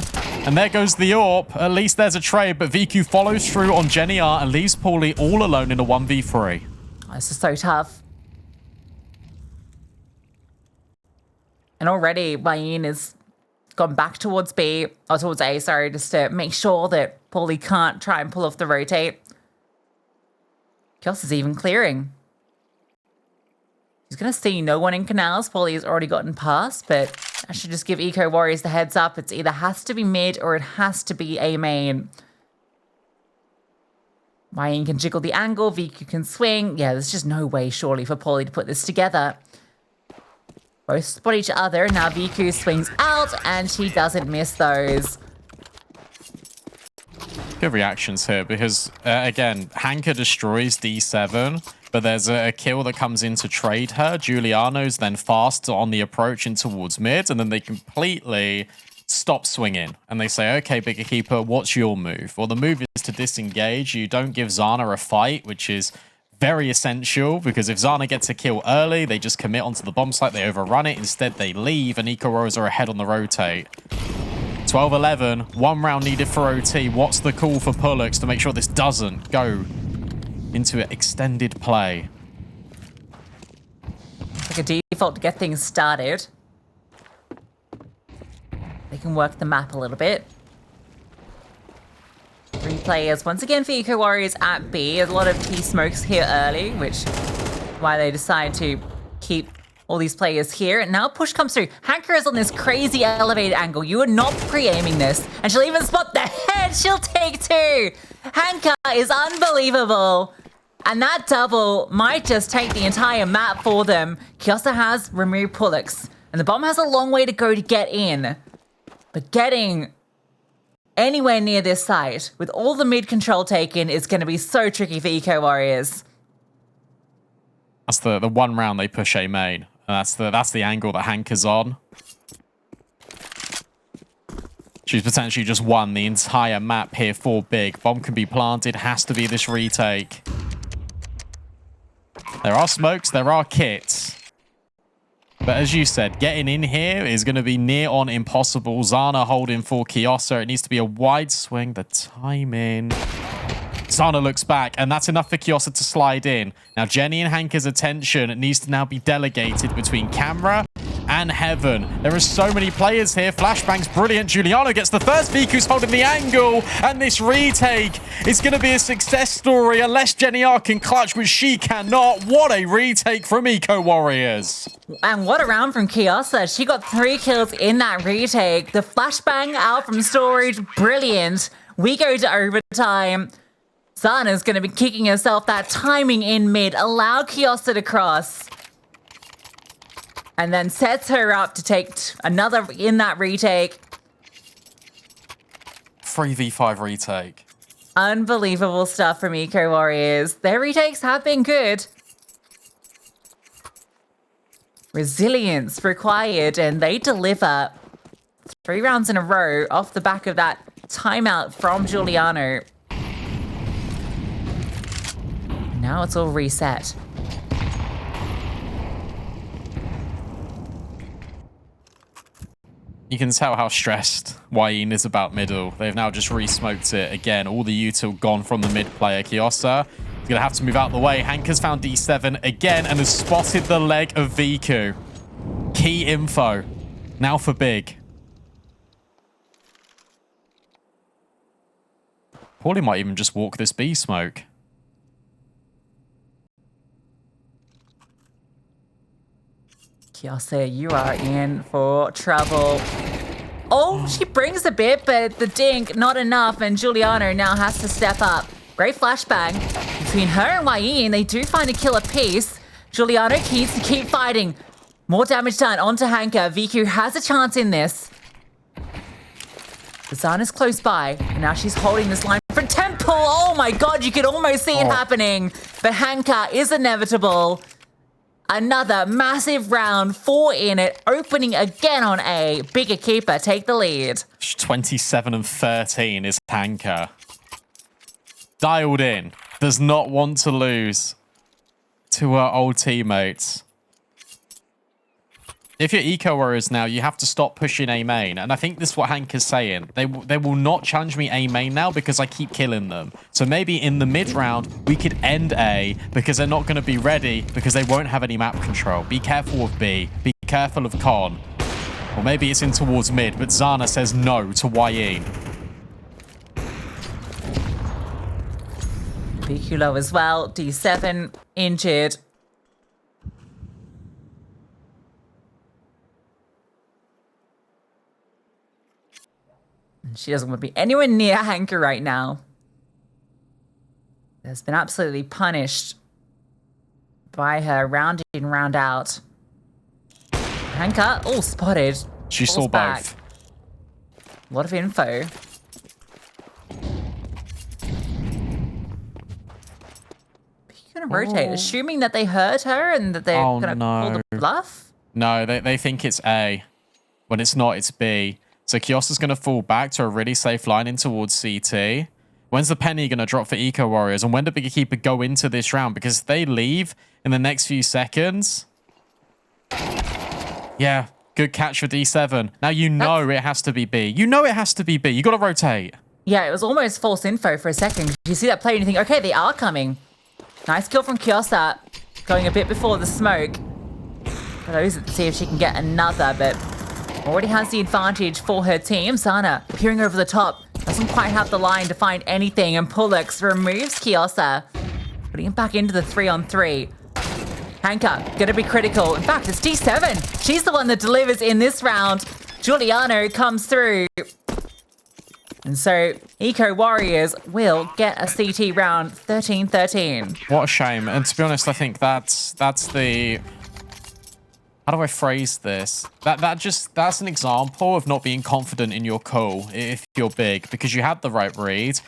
And there goes the AWP. At least there's a trade, but vicu follows through on Jenny R and leaves Paulie all alone in a 1v3. Oh, this is so tough. And already Wayin has gone back towards B, or towards A, sorry, just to make sure that Paulie can't try and pull off the rotate. Kiosk is even clearing. He's going to see no one in canals. Paulie has already gotten past, but I should just give Eco Warriors the heads up. It's either has to be mid or it has to be A main. Wayin can jiggle the angle. vicu can swing. Yeah, there's just no way, surely, for Paulie to put this together. Both spot each other. Now vicu swings out, and she doesn't miss those. Good reactions here, because, again, Hanka destroys D7, but there's a kill that comes in to trade her. Giuliano's then fast on the approach in towards mid, and then they completely stop swinging. And they say, okay, Bigger Keeper, what's your move? Well, the move is to disengage. You don't give Zana a fight, which is very essential, because if Zana gets a kill early, they just commit onto the bomb site, they overrun it. Instead, they leave, and Eco Warriors are ahead on the rotate. 12-11, 1 round needed for OT. What's the call for Pullux to make sure this doesn't go into extended play? Like a default to get things started. They can work the map a little bit. 3 players once again for Eco Warriors at B. There's a lot of T smokes here early, which is why they decide to keep all these players here. And now push comes through. Hanker is on this crazy elevated angle. You are not pre-aiming this. And she'll even spot the head. She'll take 2. Hanker is unbelievable. And that double might just take the entire map for them. Kiosa has removed Pullux. And the bomb has a long way to go to get in. But getting anywhere near this site with all the mid control taken is going to be so tricky for Eco Warriors. That's the one round they push A main. And that's the angle that Hanker's on. She's potentially just won the entire map here for big. Bomb can be planted, has to be this retake. There are smokes, there are kits. But as you said, getting in here is going to be near on impossible. Zana holding for Kiosa. It needs to be a wide swing. The timing. Zana looks back, and that's enough for Kiosa to slide in. Now, Jenny and Hanker's attention needs to now be delegated between camera and heaven. There are so many players here. Flashbang's brilliant. Giuliano gets the first. Viku's holding the angle, and this retake is going to be a success story unless Jenny R can clutch, which she cannot. What a retake from Eco Warriors. And what a round from Kiosa. She got 3 kills in that retake. The flashbang out from storage, brilliant. We go to overtime. Zana's going to be kicking herself. That timing in mid allowed Kiosa to cross. And then sets her up to take another in that retake. 3v5 retake. Unbelievable stuff from Eco Warriors. Their retakes have been good. Resilience required, and they deliver 3 rounds in a row off the back of that timeout from Giuliano. Now it's all reset. You can tell how stressed Wayne is about middle. They've now just re-smoked it again. All the util gone from the mid player. Kiosa is going to have to move out the way. Hanker's found D7 again and has spotted the leg of vicu. Key info. Now for big. Paulie might even just walk this B smoke. Kiosa, you are in for trouble. Oh, she brings a bit, but the dink, not enough, and Giuliano now has to step up. Great flashbang between her and Wayne. They do find a killer piece. Giuliano needs to keep fighting. More damage done onto Hanker. vicu has a chance in this. Zana's close by, and now she's holding this line for Temple. Oh my god, you could almost see it happening. But Hanker is inevitable. Another massive round, 4 in it, opening again on A. Big EQUIPA take the lead. 27-13 is Hanker. Dialed in. Does not want to lose to her old teammates. If you're Eco Warriors now, you have to stop pushing A main. And I think this is what Hanker's saying. They will not challenge me A main now because I keep killing them. So maybe in the mid round, we could end A because they're not going to be ready because they won't have any map control. Be careful of B. Be careful of Con. Or maybe it's in towards mid, but Zana says no to YE. vicu low as well. D7 injured. She doesn't want to be anywhere near Hanker right now. Has been absolutely punished by her round in, round out. Hanker, all spotted. She saw both. A lot of info. You're going to rotate, assuming that they heard her and that they're going to call the bluff? No, they think it's A. When it's not, it's B. So Kiosa's going to fall back to a really safe line in towards CT. When's the penny going to drop for Eco Warriors? And when do Big EQUIPA go into this round? Because if they leave in the next few seconds... Yeah, good catch for D7. Now you know it has to be B. You know it has to be B. You got to rotate. Yeah, it was almost false info for a second. You see that play and you think, okay, they are coming. Nice kill from Kiosa. Going a bit before the smoke. But I to see if she can get another, but... already has the advantage for her team. Zana peering over the top. Doesn't quite have the line to find anything. And Pullux removes Kiosa. Putting him back into the 3-on-3. Hanka, gonna be critical. In fact, it's D7. She's the one that delivers in this round. Giuliano comes through. And so, Eco Warriors will get a CT round 13-13. What a shame. And to be honest, I think that's the... How do I phrase this? That's an example of not being confident in your call if you're big, because you had the right read.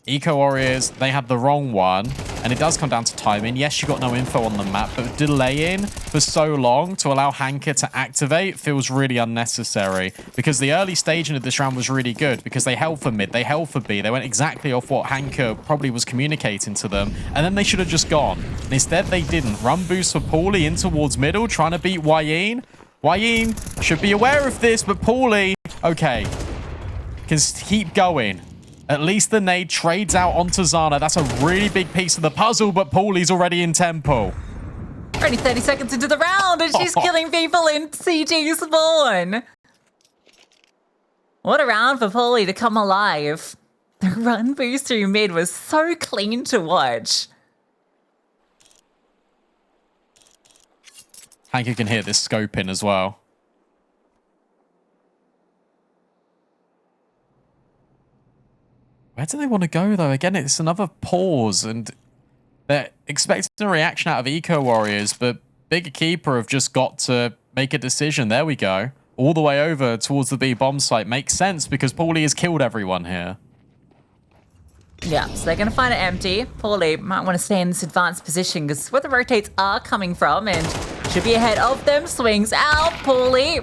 Eco Warriors, they had the wrong one, and it does come down to timing. Yes, you got no info on the map, but delaying for so long to allow Hanka to activate feels really unnecessary, because the early staging of this round was really good, because they held for mid, they held for B, they went exactly off what Hanka probably was communicating to them, and then they should have just gone. Instead, they didn't. Run boost for Paulie in towards middle, trying to beat Wayne. Wayne should be aware of this, but Paulie, okay, can keep going. At least the nade trades out onto Zana. That's a really big piece of the puzzle, but Paulie's already in tempo. Only 30 seconds into the round, and she's killing people in CG spawn. What a round for Paulie to come alive. The run boost through mid was so clean to watch. Hanka can hear this scoping as well. Where do they want to go, though? Again, it's another pause, and they're expecting a reaction out of Eco Warriors, but Big EQUIPA have just got to make a decision. There we go. All the way over towards the B bomb site. Makes sense, because Paulie has killed everyone here. Yeah, so they're going to find it empty. Paulie might want to stay in this advanced position, because where the rotates are coming from, and should be ahead of them. Swings out, Paulie.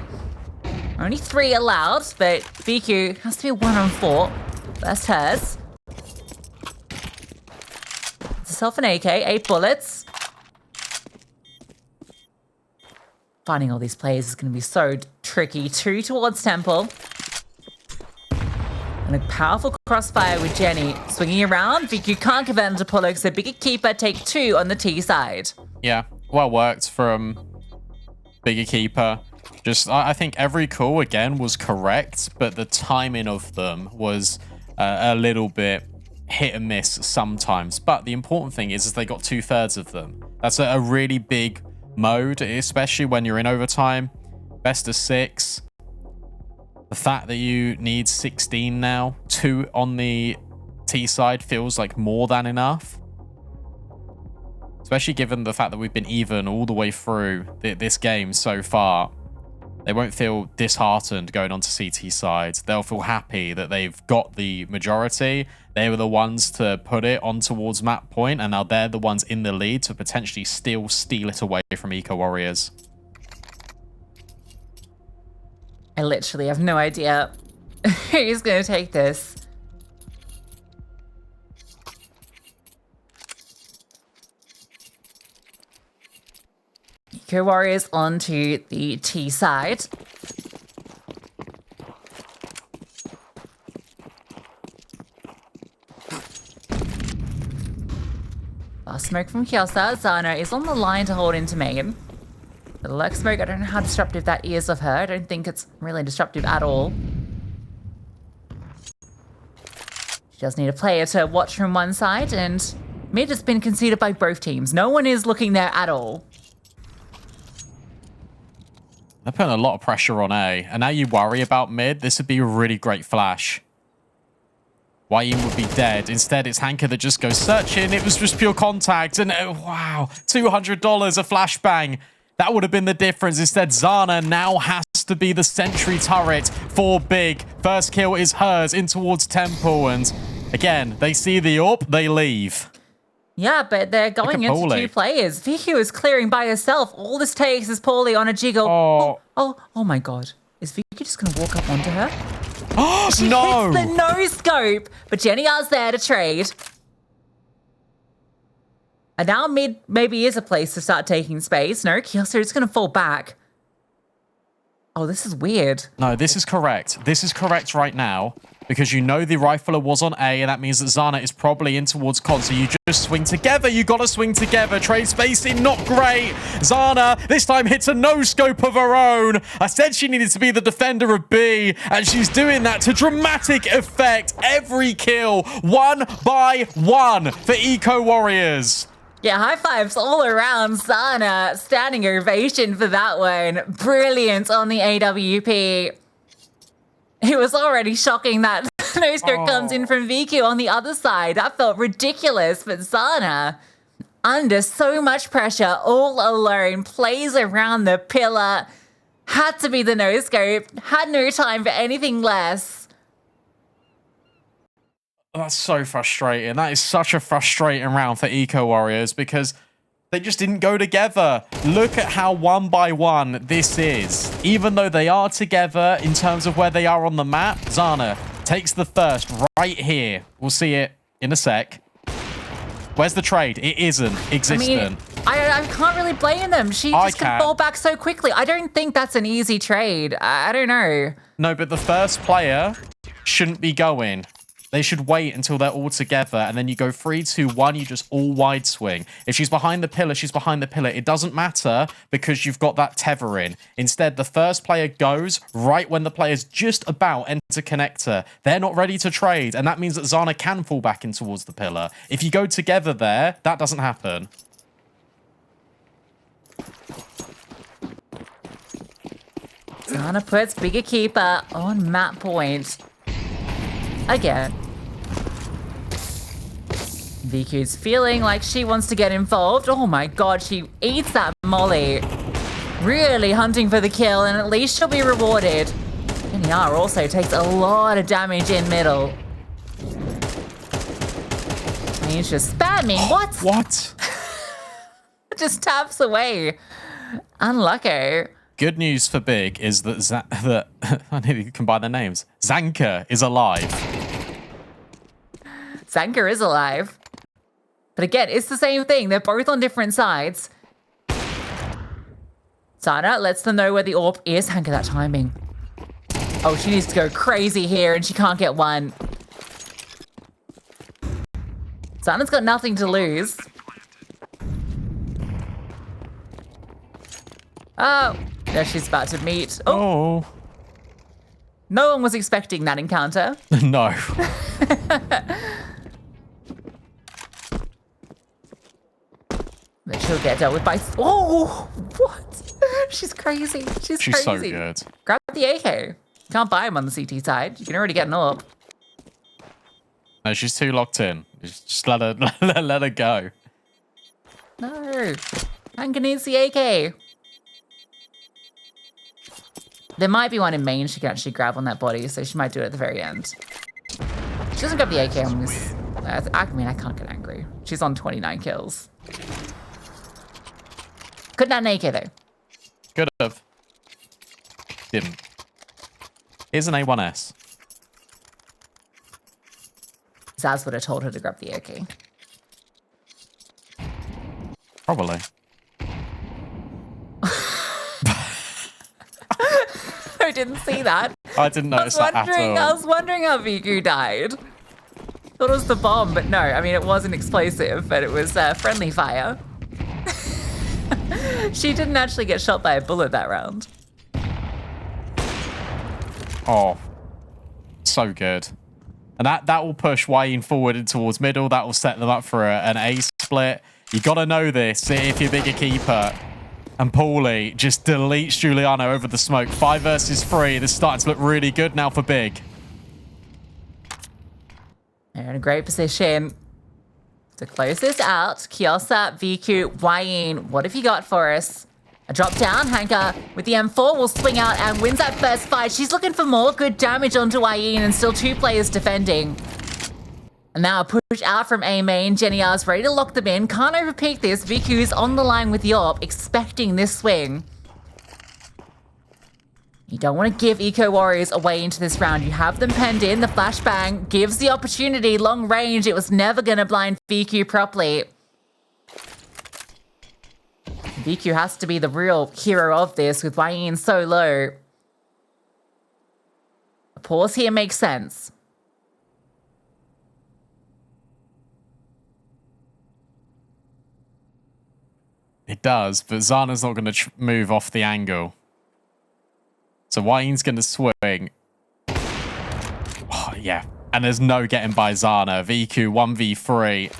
Only 3 allowed, but vicu has to be a 1-on-4. That's hers. It's herself an AK, 8 bullets. Finding all these players is going to be so tricky. 2 towards Temple. And a powerful crossfire with Jenny. Swinging around, vicu can't convert into Pullock, so Big EQUIPA take 2 on the T side. Yeah, well worked from Big EQUIPA. Just, I think every call, again, was correct, but the timing of them was... a little bit hit and miss sometimes. But the important thing is they got 2/3 of them. That's a really big mode, especially when you're in overtime. Best of 6. The fact that you need 16 now, 2 on the T side, feels like more than enough. Especially given the fact that we've been even all the way through this game so far. They won't feel disheartened going on to CT side. They'll feel happy that they've got the majority. They were the ones to put it on towards map point, and now they're the ones in the lead to potentially steal it away from Eco Warriors. I literally have no idea who's going to take this. Eco Warriors onto the T side. Fast smoke from Kiosa. Zana is on the line to hold into main. The lurk smoke, I don't know how disruptive that is of her. I don't think it's really disruptive at all. She does need a player to watch from one side, and mid has been conceded by both teams. No one is looking there at all. They're putting a lot of pressure on A, and now you worry about mid. This would be a really great flash. Wayne would be dead. Instead, it's Hanka that just goes searching. It was just pure contact, and wow, $200, a flashbang. That would have been the difference. Instead, Zana now has to be the sentry turret for Big. First kill is hers in towards Temple, and again, they see the AWP, they leave. Yeah, but they're going into Paulie. 2 players. vicu is clearing by herself. All this takes is Paulie on a jiggle. Oh my god. Is vicu just going to walk up onto her? She No! hits the no-scope, but Jenny R's there to trade. And now mid maybe is a place to start taking space. No, Kiosa is going to fall back. Oh, this is weird. No, this is correct. This is correct right now, because you know the rifler was on A, and that means that Zana is probably in towards con, so you just swing together. You gotta swing together. Trade spacing, not great. Zana, this time hits a no-scope of her own. I said she needed to be the defender of B, and she's doing that to dramatic effect. Every kill, 1 by 1 for Eco Warriors. Yeah, high fives all around. Sana, standing ovation for that one. Brilliant on the AWP. It was already shocking that no scope comes in from vicu on the other side. That felt ridiculous, but Sana, under so much pressure, all alone, plays around the pillar. Had to be the no scope. Had no time for anything less. That's so frustrating. That is such a frustrating round for Eco Warriors because they just didn't go together. Look at how one by one this is. Even though they are together in terms of where they are on the map, Zana takes the first right here. We'll see it in a sec. Where's the trade? It isn't existent. I mean, I can't really blame them. She just can fall back so quickly. I don't think that's an easy trade. I don't know. No, but the first player shouldn't be going. They should wait until they're all together, and then you go 3, 2, 1, you just all wide swing. If she's behind the pillar, she's behind the pillar. It doesn't matter because you've got that tethering. Instead, the first player goes right when the player's just about enter connector. They're not ready to trade, and that means that Zana can fall back in towards the pillar. If you go together there, that doesn't happen. Zana puts EQUIPA on map point. Again. vicu's feeling like she wants to get involved. Oh my god, she eats that molly. Really hunting for the kill, and at least she'll be rewarded. NER also takes a lot of damage in middle. He's just spamming. What? What? Just taps away. Unlucky. Good news for Big is that I need to combine their names. Zanka is alive. Zanka is alive. But again, it's the same thing. They're both on different sides. Sana lets them know where the AWP is. Zanka, that timing. Oh, she needs to go crazy here and she can't get one. Sana's got nothing to lose. Oh, there she's about to meet. Oh. No one was expecting that encounter. No. But she'll get dealt with by... Oh, what? She's crazy. She's crazy. So good. Grab the AK. Can't buy him on the CT side. You can already get an AWP. No, she's too locked in. Just let her go. No. Hanka needs the AK. There might be one in main she can actually grab on that body, so she might do it at the very end. She doesn't grab the AK on this. I mean, I can't get angry. She's on 29 kills. Couldn't have an AK, though. Could have. Didn't. Here's an A1S. Zaz would have told her to grab the AK. Probably. I didn't see that. I didn't notice that at all. I was wondering how vicu died. Thought it was the bomb, but no. I mean, it wasn't explosive, but it was friendly fire. She didn't actually get shot by a bullet that round. Oh, so good. And that will push Wayne forward and towards middle. That will set them up for an A split. You got to know this if you're EQUIPA. And Paulie just deletes Giuliano over the smoke. 5 versus 3. This is starting to look really good now for Big. They're in a great position to close this out. Kiosa, vicu, Wayne, what have you got for us? A drop down. Hanka with the M4 will swing out and wins that first fight. She's looking for more good damage onto Wayne and still 2 players defending. And now a push out from A main. Geniar's ready to lock them in. Can't overpeak this. vicu's on the line with Yorp, expecting this swing. You don't want to give Eco Warriors away into this round. You have them penned in. The flashbang gives the opportunity. Long range. It was never going to blind vicu properly. vicu has to be the real hero of this with Wayne so low. A pause here makes sense. It does, but Zana's not going to move off the angle. So Wayne's going to swing. Oh, yeah. And there's no getting by Zana. vicu 1v3.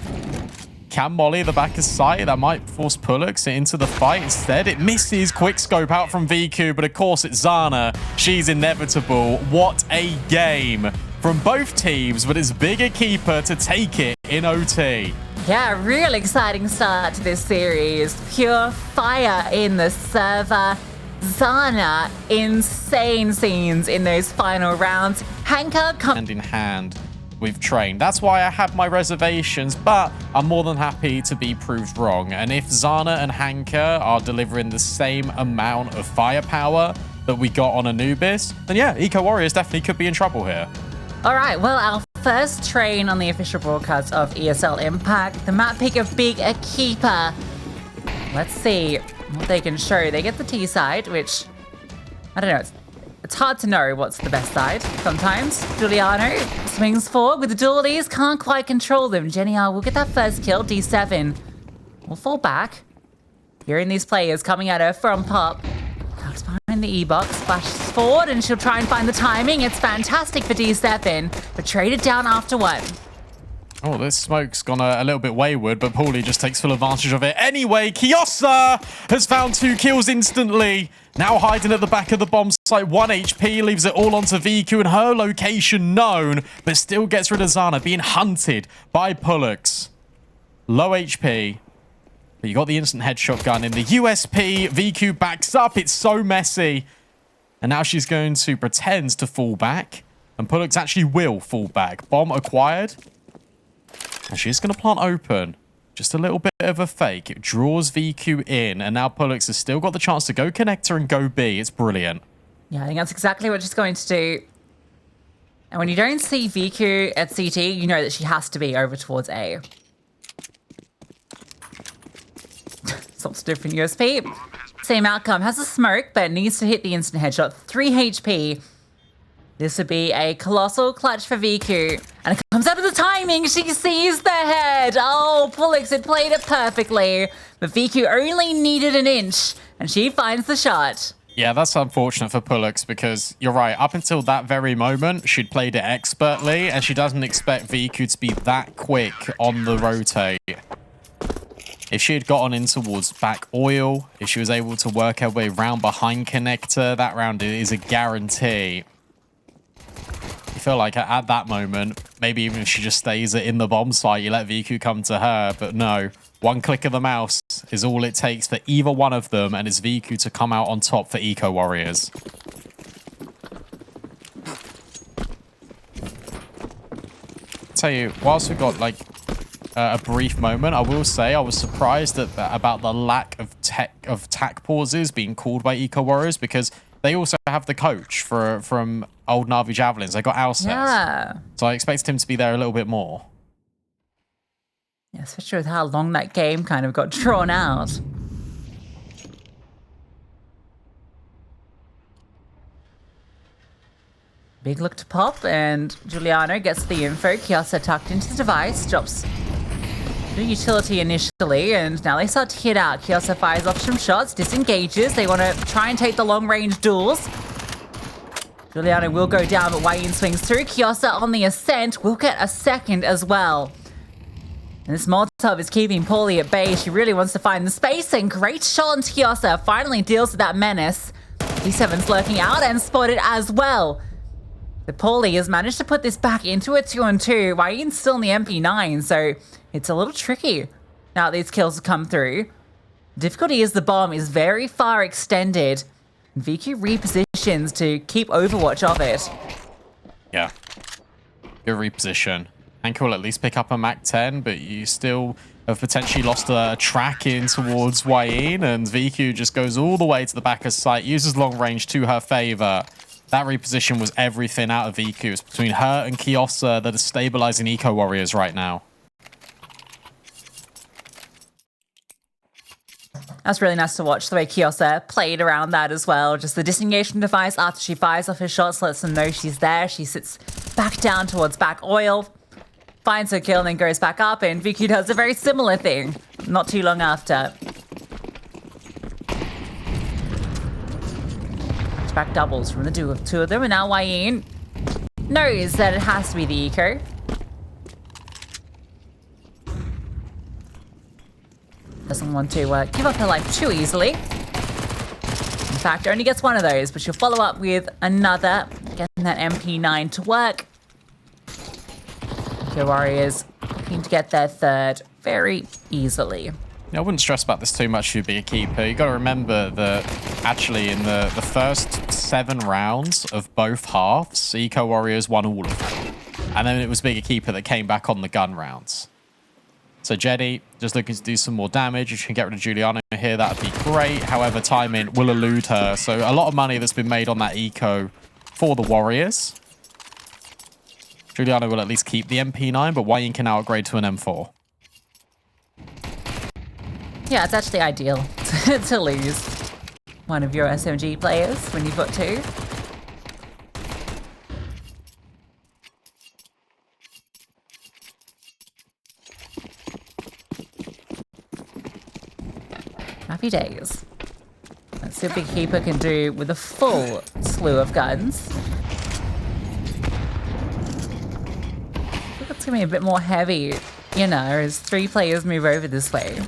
Can molly the back of sight. That might force Pullux into the fight. Instead, it misses. Quick scope out from vicu, but of course it's Zana. She's inevitable. What a game from both teams, but it's big EQUIPA to take it in OT. Yeah, real exciting start to this series. Pure fire in the server. Zana, insane scenes in those final rounds. Hanka hand in hand. We've trained. That's why I had my reservations, but I'm more than happy to be proved wrong. And if Zana and Hanka are delivering the same amount of firepower that we got on Anubis, then yeah, Eco Warriors definitely could be in trouble here. All right, well, our first train on the official broadcast of ESL Impact, the map pick of big EQUIPA. Let's see what they can show. They get the T side, which, I don't know, it's hard to know what's the best side sometimes. Giuliano swings forward with the dualies, can't quite control them. Jenny R will get that first kill. D7 will fall back. Hearing these players coming at her from pop. Tucks behind the E-box, splashes forward, and she'll try and find the timing. It's fantastic for D7, but traded down after one. Oh, this smoke's gone a little bit wayward, but Paulie just takes full advantage of it. Anyway, Kiosa has found 2 kills instantly. Now hiding at the back of the bomb site. 1 HP, leaves it all onto vicu, and her location known, but still gets rid of Zana, being hunted by Pullux. Low HP, but you got the instant headshot gun in the USP. vicu backs up. It's so messy. And now she's going to pretend to fall back, and Pullux actually will fall back. Bomb acquired. And she's going to plant open. Just a little bit of a fake. It draws vicu in, and now Pullux has still got the chance to go connector and go B. It's brilliant. Yeah, I think that's exactly what she's going to do. And when you don't see vicu at CT, you know that she has to be over towards A. Something different USP. Same outcome. Has a smoke, but needs to hit the instant headshot. 3 HP. This would be a colossal clutch for vicu. And it comes out of the timing. She sees the head. Oh, Pullux had played it perfectly. But vicu only needed an inch. And she finds the shot. Yeah, that's unfortunate for Pullux because you're right. Up until that very moment, she'd played it expertly. And she doesn't expect vicu to be that quick on the rotate. If she had gotten in towards back oil, if she was able to work her way round behind connector, that round is a guarantee. I feel like at that moment, maybe even if she just stays in the bomb site, you let vicu come to her. But no, one click of the mouse is all it takes for either one of them, and it's vicu to come out on top for Eco Warriors. Tell you, whilst we got like a brief moment, I will say I was surprised about the lack of tack pauses being called by Eco Warriors, because they also have the coach from Old Na'Vi Javelins. They got Alcest. Yeah. So I expected him to be there a little bit more. Yeah, especially with how long that game kind of got drawn out. Big look to pop, and Giuliano gets the info. Kiosa tucked into the device, drops the utility initially, and now they start to hit out. Kiosa fires off some shots, disengages. They want to try and take the long-range duels. Giuliano will go down, but Wayne swings through. Kiosa on the ascent will get a second as well. And this Molotov is keeping Paulie at bay. She really wants to find the spacing. Great shot on Kiosa. Finally deals with that menace. D7's lurking out and spotted as well. But Paulie has managed to put this back into a 2-on-2. Wayne's still in the MP9, so it's a little tricky now these kills have come through. Difficulty is the bomb is very far extended. And vicu repositions to keep overwatch of it. Yeah. Good reposition. Hank will at least pick up a Mac-10, but you still have potentially lost a track in towards Wayne, and vicu just goes all the way to the back of sight, uses long range to her favor. That reposition was everything out of vicu. It's between her and Kiosa that is stabilizing Eco Warriors right now. That's really nice to watch the way Kiosa played around that as well. Just the disengagement device after she fires off her shots lets them know she's there. She sits back down towards back oil, finds her kill, and then goes back up, and vicu does a very similar thing not too long after. Back doubles from the two of them, and now Wayne knows that it has to be the eco. Doesn't want to give up her life too easily. In fact, only gets one of those, but she'll follow up with another, getting that MP9 to work. EQ Warriors looking to get their third very easily. I wouldn't stress about this too much if you'd be a keeper. You got to remember that actually in the first 7 rounds of both halves, Eco Warriors won all of them. And then it was Bigger Keeper that came back on the gun rounds. So Jenny just looking to do some more damage. If you can get rid of Giuliano here, that would be great. However, timing will elude her. So a lot of money that's been made on that eco for the Warriors. Giuliano will at least keep the MP9, but Wayne can now upgrade to an M4. Yeah, it's actually ideal to lose one of your SMG players when you've got 2. Happy days. Let's see what Big Keeper can do with a full slew of guns. I think it's going to be a bit more heavy, you know, as 3 players move over this way.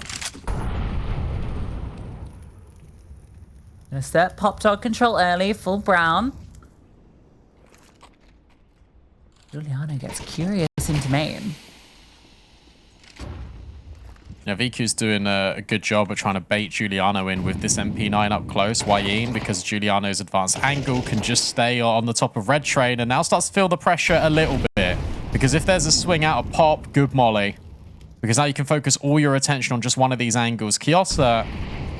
Gonna set Pop Dog control early, full brown. Giuliano gets curious into main. Yeah, vicu's doing a good job of trying to bait Giuliano in with this MP9 up close. Wayne, because Giuliano's advanced angle, can just stay on the top of Red Train and now starts to feel the pressure a little bit. Because if there's a swing out of Pop, good molly. Because now you can focus all your attention on just one of these angles. Kiosa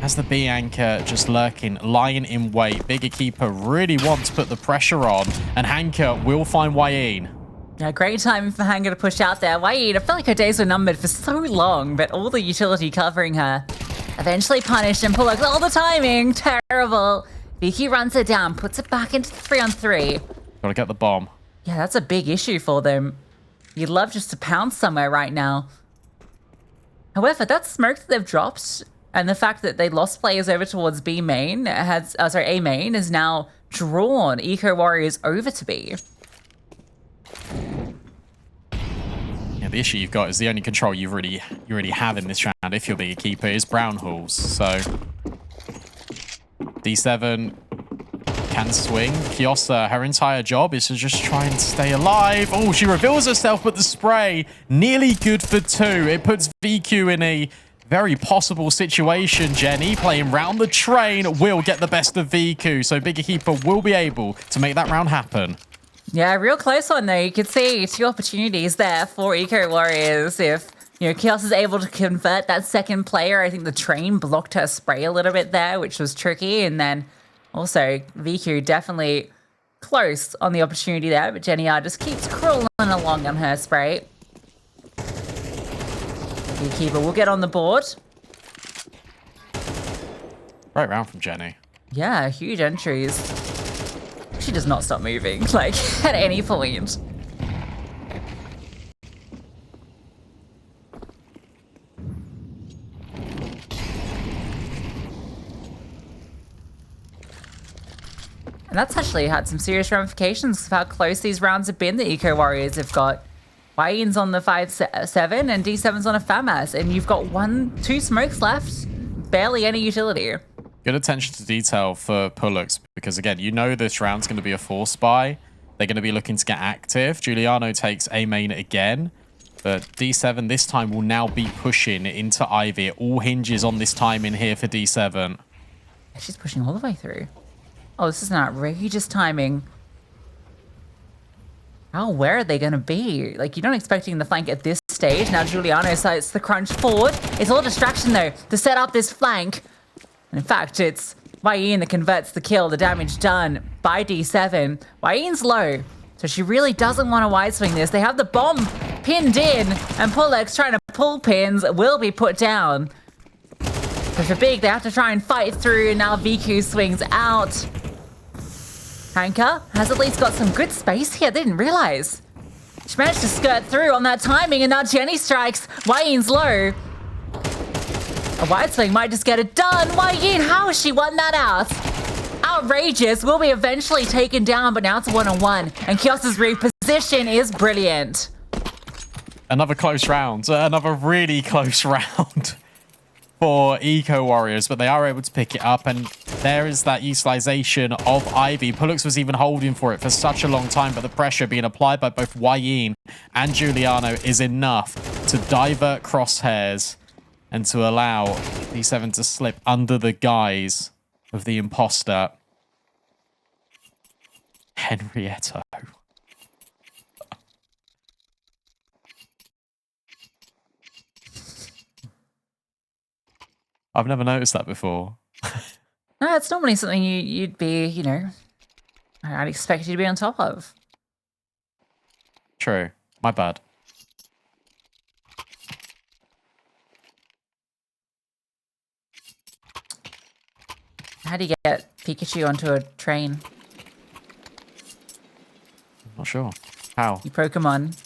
has the B anchor just lurking, lying in wait. Bigger Keeper really wants to put the pressure on, and Hanker will find Wayne. Yeah, great timing for Hanker to push out there. Wayne, I feel like her days were numbered for so long, but all the utility covering her. Eventually punished, and Pullock, all the timing, terrible. Vicky runs her down, puts it back into the 3-on-3. Gotta get the bomb. Yeah, that's a big issue for them. You'd love just to pounce somewhere right now. However, that smoke that they've dropped, and the fact that they lost players over towards A main has now drawn Eco Warriors over to B. Yeah, the issue you've got is the only control you really have in this round, if you're Bigger Keeper, is Brown Halls. So D7 can swing. Kiosa, her entire job is to just try and stay alive. Oh, she reveals herself, but the spray nearly good for 2. It puts VQ in a very possible situation. Jenny playing round the train will get the best of VQ, so Bigger Keeper will be able to make that round happen. Yeah, real close one though. You can see 2 opportunities there for Eco Warriors. If, you know, Kios is able to convert that second player, I think the train blocked her spray a little bit there, which was tricky. And then also VQ definitely close on the opportunity there, but Jenny R just keeps crawling along on her spray. Keeper will get on the board. Right round from Jenny. Yeah, huge entries. She does not stop moving, like, at any point. And that's actually had some serious ramifications of how close these rounds have been. The Eco Warriors have got Wayne's on the 5-7 and D7's on a FAMAS, and you've got 2 smokes left. Barely any utility. Good attention to detail for Pullux, because again, you know this round's going to be a force buy. They're going to be looking to get active. Giuliano takes A main again, but D7 this time will now be pushing into Ivy. It all hinges on this time in here for D7. She's pushing all the way through. Oh, this is an outrageous timing. How aware are they going to be? Like, you're not expecting the flank at this stage. Now Giuliano sights the crunch forward. It's all distraction, though, to set up this flank. And in fact, it's Wayne that converts the kill, the damage done by D7. Wayne's low, so she really doesn't want to wide swing this. They have the bomb pinned in, and Pullux trying to pull pins will be put down. So for Big, they have to try and fight through, and now VQ swings out. Hanker has at least got some good space here. They didn't realize. She managed to skirt through on that timing, and now Jenny strikes. Wayne's low. A wide swing might just get it done. Wayne, how has she won that out? Outrageous. Will be eventually taken down, but now it's a 1-on-1. And Kios's reposition is brilliant. Another close round. Another really close round. for Eco Warriors, but they are able to pick it up, and there is that utilization of Ivy. Pullux was even holding for it for such a long time, but the pressure being applied by both Wayne and Giuliano is enough to divert crosshairs and to allow D7 to slip under the guise of the imposter, Henrietto. I've never noticed that before. No, it's normally something you'd be, you know, I'd expect you to be on top of. True. My bad. How do you get Pikachu onto a train? Not sure. How? You Pokemon.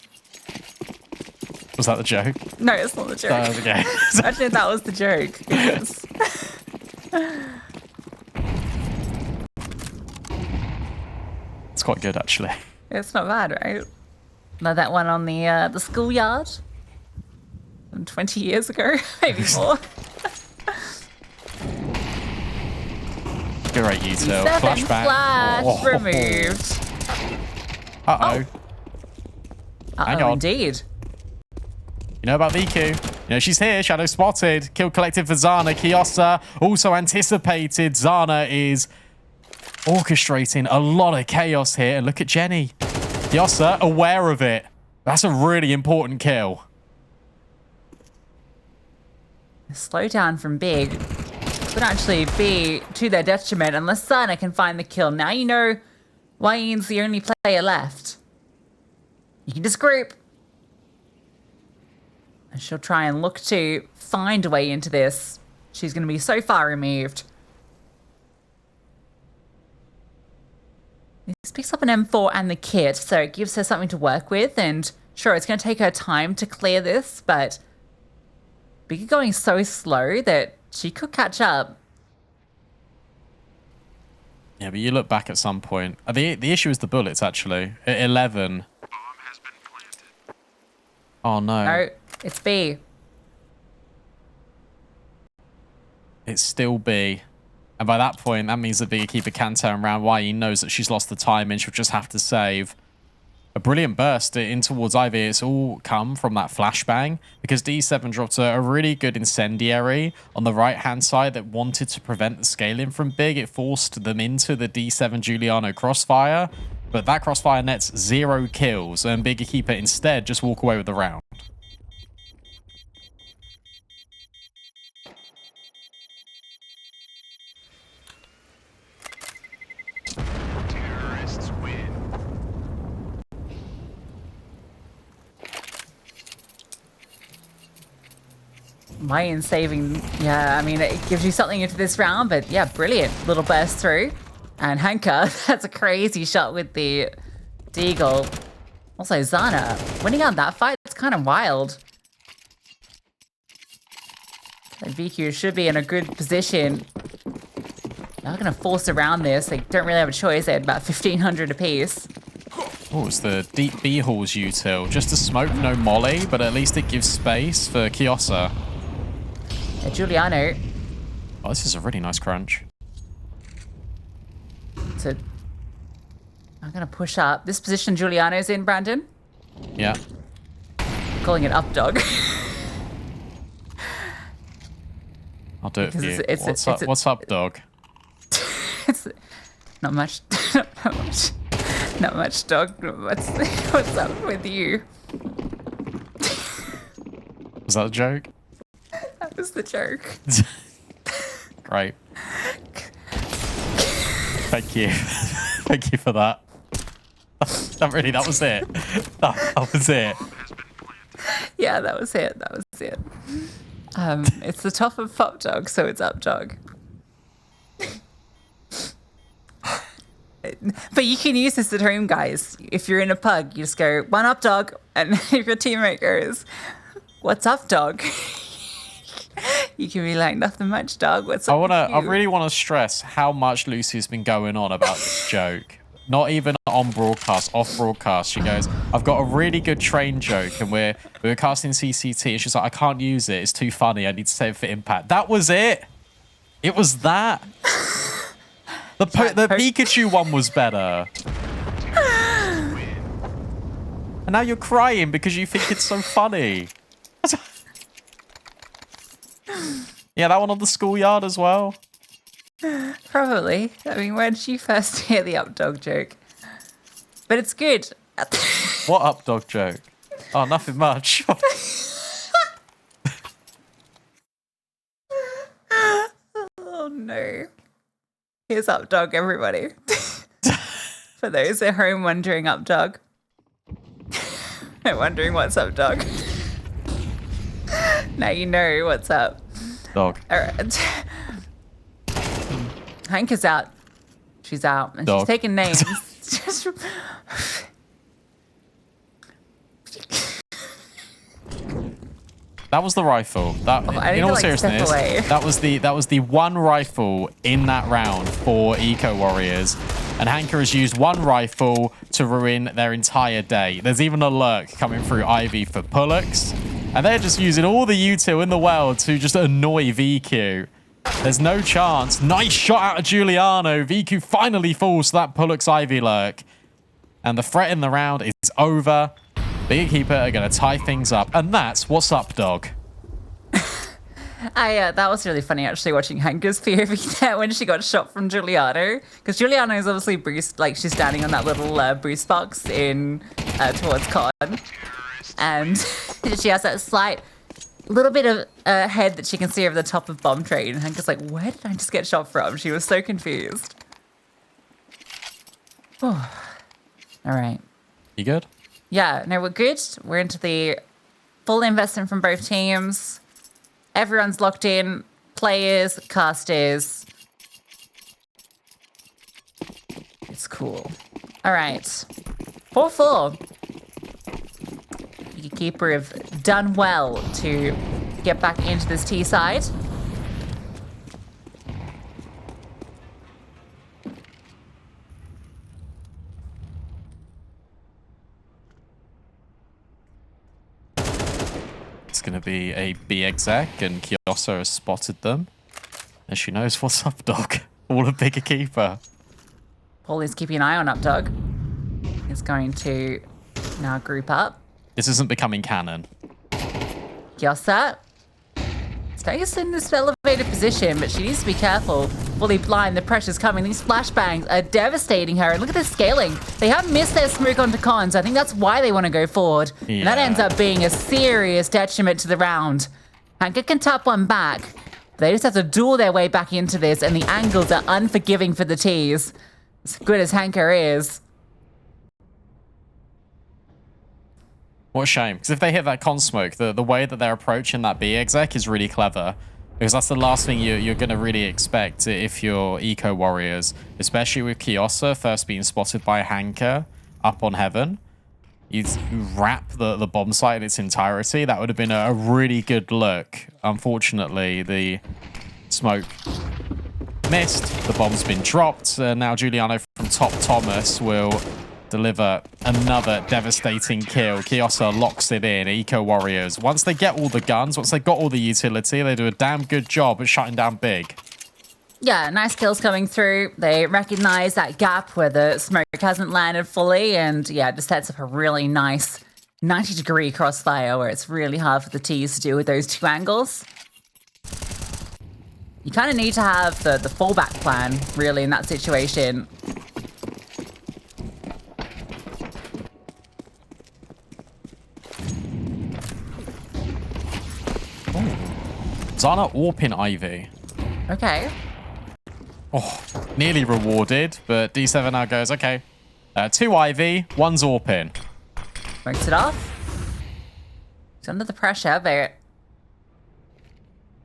Was that the joke? No, it's not the joke. Okay. Imagine if that was the joke. Yes. It's quite good, actually. It's not bad, right? Like that one on the schoolyard from 20 years ago, maybe more. Great util. Seven Flashback. flash removed. Uh-oh. Hang Uh-oh, on. indeed. You know about vicu. You know, she's here. Shadow spotted. Kill collected for Zana. Kiosa also anticipated. Zana is orchestrating a lot of chaos here. And look at Jenny. Kiosa aware of it. That's a really important kill. Slow down from Big would actually be to their detriment unless Zana can find the kill. Now you know Wayne's the only player left. You can just group. And she'll try and look to find a way into this. She's going to be so far removed. This picks up an M4 and the kit, so it gives her something to work with. And sure, it's going to take her time to clear this, but Big going so slow that she could catch up. Yeah, but you look back at some point. The issue is the bullets, actually. At 11. Oh, no. No, it's B. It's still B. And by that point, that means the bigger keeper can turn around. Why he knows that she's lost the time and she'll just have to save. A brilliant burst in towards Ivy. It's all come from that flashbang because D7 dropped a really good incendiary on the right-hand side that wanted to prevent the scaling from Big. It forced them into the D7 Giuliano crossfire, but that crossfire nets 0 kills and bigger keeper instead just walk away with the round. Wayne saving, yeah, I mean, it gives you something into this round, but yeah, brilliant. Little burst through. And Hanka, that's a crazy shot with the Deagle. Also, Zana, winning on that fight, it's kind of wild. And vicu should be in a good position. They're not going to force around this. They don't really have a choice. They had about 1,500 apiece. Oh, it's the deep B halls util. Just a smoke, no molly, but at least it gives space for Kiosa. Giuliano. Oh, this is a really nice crunch. So I'm going to push up. This position Giuliano's in, Brandon. Yeah. I'm calling it up dog. I'll do it for you. It's What's up, dog? It's not much. Not much, dog. What's up with you? Was that a joke? That was the joke. Great. Thank you. Thank you for that. That was it. That was it. Yeah, that was it. That was it. It's the top of pop dog, so it's up dog. But you can use this at home, guys. If you're in a pug, you just go, one up dog. And if your teammate goes, what's up, dog? You can be like, nothing much, dog. What's up? I really want to stress how much Lucy's been going on about this joke. Not even on broadcast, off broadcast. She goes, I've got a really good train joke and we were casting CCT and she's like, I can't use it. It's too funny. I need to save it for Impact. That was it. It was that. The Pikachu one was better. And now you're crying because you think it's so funny. Yeah, that one on the schoolyard as well. Probably. I mean, when did you first hear the up dog joke? But it's good. What up dog joke? Oh, nothing much. Oh no. Here's up dog, everybody. For those at home wondering up dog. Wondering what's up, dog. Now you know what's up. Dog. All right. Hank is out. She's out. And Dog. she's taking names. That was the rifle. That, I need in to, all like, step seriousness, away. that was the one rifle in that round for Eco Warriors. And Hanker has used one rifle to ruin their entire day. There's even a lurk coming through Ivy for Pullux. And they're just using all the util in the world to just annoy VQ. There's no chance. Nice shot out of Giuliano. VQ finally falls to that Pullux Ivy lurk. And the threat in the round is over. Big Keeper are going to tie things up. And that's what's up, dog. That was really funny, actually, watching Hanker's POV there when she got shot from Giuliano. Because Giuliano is obviously boost, like she's standing on that little boost box in towards Con. And she has that slight little bit of head that she can see over the top of Bomb Train. And Hanker's like, where did I just get shot from? She was so confused. Oh. All right. You good? Yeah, no, we're good. We're into the full investment from both teams. Everyone's locked in. Players, casters. It's cool. All right. 4-4. Keeper have done well to get back into this T side. It's going to be a B exec, and Kyoso has spotted them. And she knows what's up, dog. All a bigger keeper. Paulie's keeping an eye on Updog. He's going to now group up. This isn't becoming canon. Kyosa stays in this elevated position, but she needs to be careful. Fully blind, the pressure's coming. These flashbangs are devastating her. And look at this scaling. They have missed their smoke onto cons. I think that's why they want to go forward. Yeah. And that ends up being a serious detriment to the round. Hanker can tap one back. They just have to duel their way back into this, and the angles are unforgiving for the T's. As good as Hanker is. What a shame. Because if they hit that con smoke, the way that they're approaching that B exec is really clever. Because that's the last thing you're going to really expect if you're Eco Warriors. Especially with Kyosa first being spotted by Hanker up on Heaven. You wrap the bomb site in its entirety. That would have been a really good look. Unfortunately, the smoke missed. The bomb's been dropped. Now Giuliano from top Thomas will deliver another devastating kill. Kyosa locks it in. Eco Warriors, once they get all the guns, once they got all the utility, they do a damn good job at shutting down big. Yeah, nice kills coming through. They recognize that gap where the smoke hasn't landed fully, and yeah, it just sets up a really nice 90-degree crossfire where it's really hard for the T's to deal with those two angles. You kind of need to have the fallback plan, really, in that situation. Zana Orpin Ivy. Okay. Oh, nearly rewarded, but D7 now goes, okay. 2 Ivy, 1 Orpin. Breaks it off. He's under the pressure, but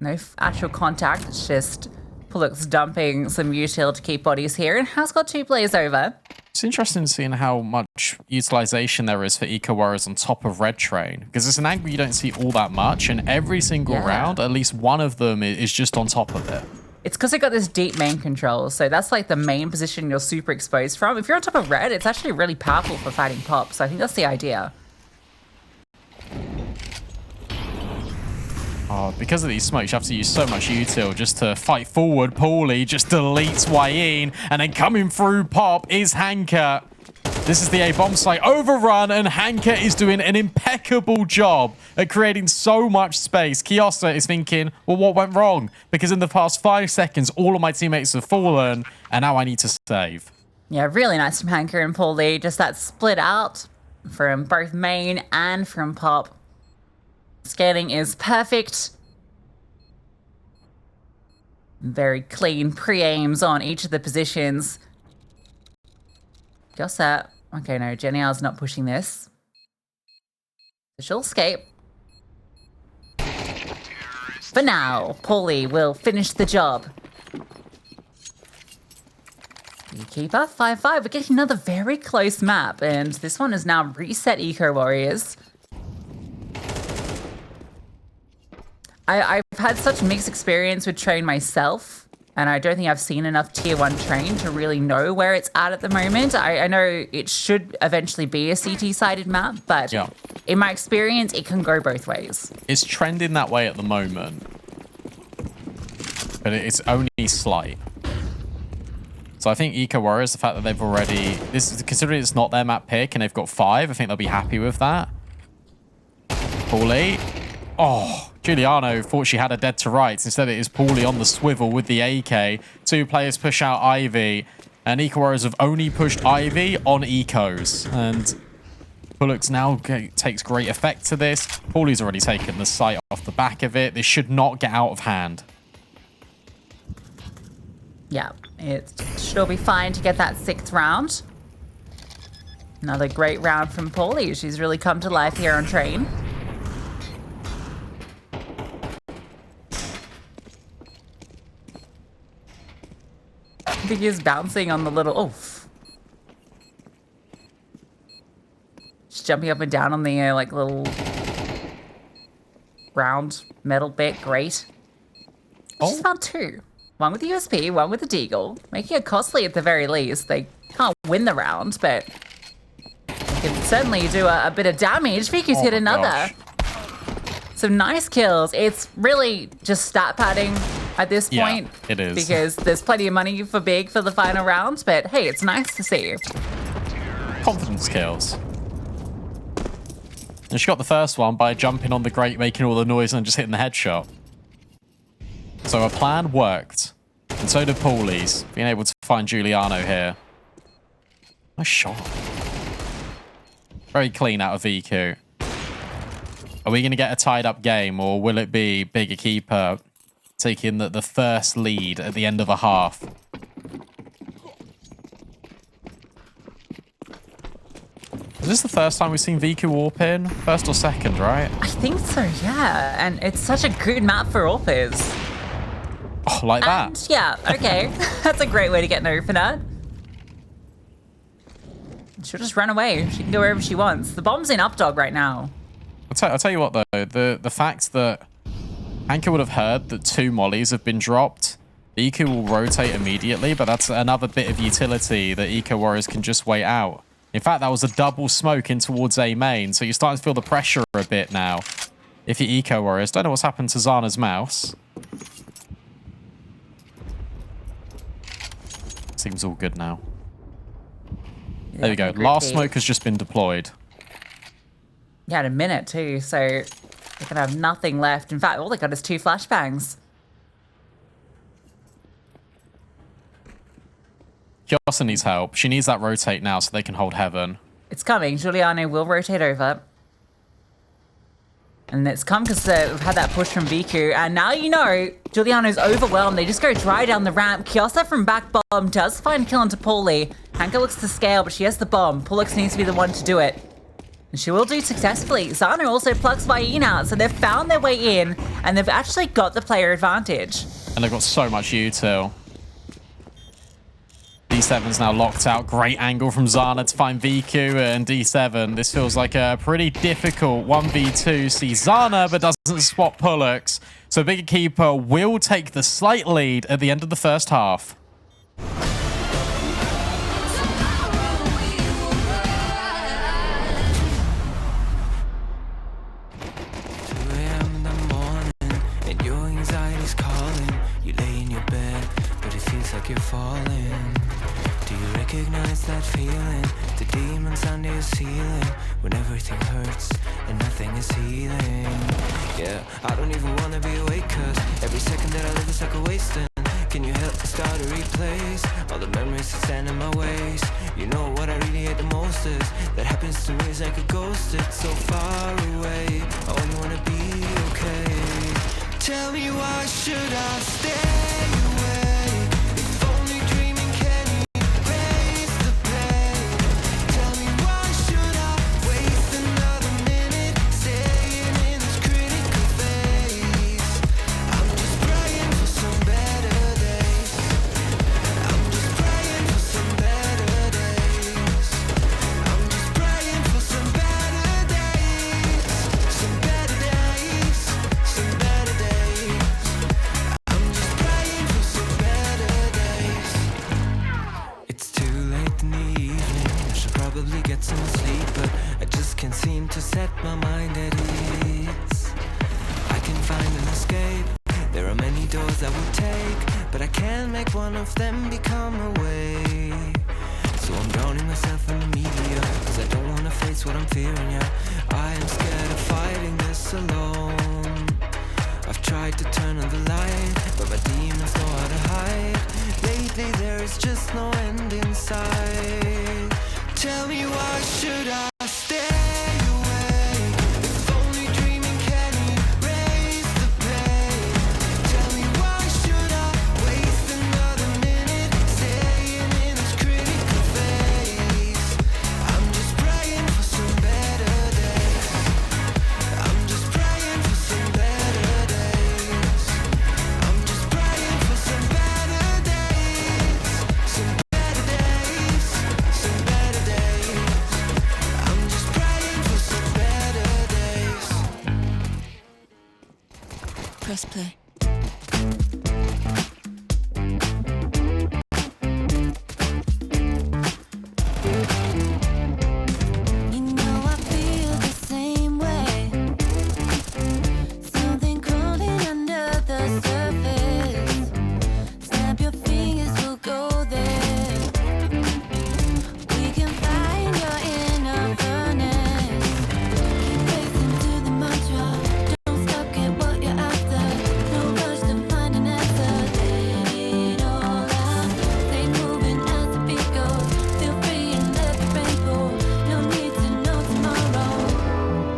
no actual contact. It's just Pullux dumping some util to keep bodies here, and has got 2 players over. It's interesting seeing how much utilization there is for Eco Warriors on top of Red Train, because it's an angle you don't see all that much, and every single round, at least one of them is just on top of it. It's because it got this deep main control, so that's like the main position you're super exposed from. If you're on top of red, it's actually really powerful for fighting pop, so I think that's the idea. Oh, because of these smokes, you have to use so much util just to fight forward. Paulie just deletes Wayne, and then coming through pop is Hanka. This is the A-bomb site overrun, and Hanka is doing an impeccable job at creating so much space. Kiosa is thinking, well, what went wrong? Because in the past 5 seconds, all of my teammates have fallen, and now I need to save. Yeah, really nice from Hanka and Paulie. Just that split out from both main and from pop. Scaling is perfect. Very clean pre-aims on each of the positions. Just that. Okay, no, Genial's not pushing this. So she'll escape. For now, Paulie will finish the job. EQUIPA 5-5. We're getting another very close map, and this one is now reset Eco Warriors. I've had such mixed experience with Train myself, and I don't think I've seen enough Tier 1 Train to really know where it's at the moment. I know it should eventually be a CT-sided map, but yeah, in my experience, it can go both ways. It's trending that way at the moment, but it's only slight. So I think Eco Warriors, the fact that they've already... considering it's not their map pick and they've got 5, I think they'll be happy with that. Paulie. Oh... Giuliano thought she had her dead to rights. Instead, it is Paulie on the swivel with the AK. 2 players push out Ivy. And Eco Warriors have only pushed Ivy on Ecos. And Bullocks now takes great effect to this. Paulie's already taken the sight off the back of it. This should not get out of hand. Yeah, it should all be fine to get that 6th round. Another great round from Paulie. She's really come to life here on Train. He is bouncing on the little... Oof. Just jumping up and down on the like little round metal bit. Great. She's found 2. One with the USP, one with the Deagle. Making it costly at the very least. They can't win the round, but they can certainly do a bit of damage. Viku's hit another. Gosh. Some nice kills. It's really just stat padding at this point. Yeah, it is. Because there's plenty of money for Big for the final round, but hey, it's nice to see. Confidence kills. And she got the first one by jumping on the grate, making all the noise, and just hitting the headshot. So her plan worked. And so did Paulie's, being able to find Giuliano here. Nice shot. Very clean out of VQ. Are we going to get a tied-up game, or will it be Big EQUIPA taking the first lead at the end of a half? Is this the first time we've seen VQ warp in? First or second, right? I think so, yeah. And it's such a good map for AWPers. Oh, like that? And, yeah, okay. That's a great way to get an opener. She'll just run away. She can go wherever she wants. The bomb's in Updog right now. I'll tell you what, though. The fact that Hanka would have heard that 2 mollies have been dropped, the EQ will rotate immediately, but that's another bit of utility that Eco Warriors can just wait out. In fact, that was a double smoke in towards A main, so you're starting to feel the pressure a bit now. If you're Eco Warriors. Don't know what's happened to Zana's mouse. Seems all good now. Yeah, there we go. Last smoke has just been deployed. Yeah, in a minute too, so they're gonna have nothing left. In fact, all they got is 2 flashbangs. Kiosa needs help. She needs that rotate now so they can hold heaven. It's coming. Giuliano will rotate over. And it's come because we've had that push from vicu. And now you know Giuliano's overwhelmed. They just go dry down the ramp. Kiosa from back bomb does find kill onto Paulie. Hanka looks to scale, but she has the bomb. Pullux needs to be the one to do it. And she will do successfully. Zana also plucks Vayne out, so they've found their way in, and they've actually got the player advantage. And they've got so much util. D7's now locked out. Great angle from Zana to find VQ and D7. This feels like a pretty difficult 1v2. See Zana, but doesn't swap Pullux. So Big Keeper will take the slight lead at the end of the first half. 2 a.m. in the morning, and your anxiety's calling. You lay in your bed, but it feels like you're falling. Do you recognize that feeling? The demons under your ceiling, when everything hurts and nothing is healing. Yeah, I don't even wanna be awake, cause every second that I live is like a wasting. Can you help me start to replace all the memories that stand in my ways? You know what I really hate the most is that happens to me is like a ghost. It's so far away, I only wanna be okay. Tell me, why should I stay away? If only dreaming can erase the pain. Tell me, why should I waste another minute staying in this critical phase? I'm just praying for some better days. I'm just praying for some better days. I'm just praying for some better days. Some better days. Some better days. I'm just praying for some better days. It's too late in the evening, I should probably get some sleep, but I just can't seem to set my mind at ease. I can find an escape, there are many doors that we take, but I can't make one of them become a way. So I'm drowning myself in the media, cause I don't wanna face what I'm fearing, yeah. I am scared of fighting this alone. I've tried to turn on the light, but my demons know how to hide. Lately there is just no end in sight. Tell me, why should I stay away? If only dreaming can erase the pain. Tell me, why should I waste another minute staying in this critical phase? I'm just praying for some better days. I'm just praying for some better days. I'm just praying for some better days. Some better days. Some better days. I'm just praying for some better days. Press play. You know I feel the same way. Something crawling under the surface. Snap your fingers, we'll go there. We can find your inner furnace. Keep racing to the mantra. Don't stop, get what you're after. No rush to find an answer. Let it all out. Stay moving as the beat goes. Feel free and let the rain fall. No need to know tomorrow.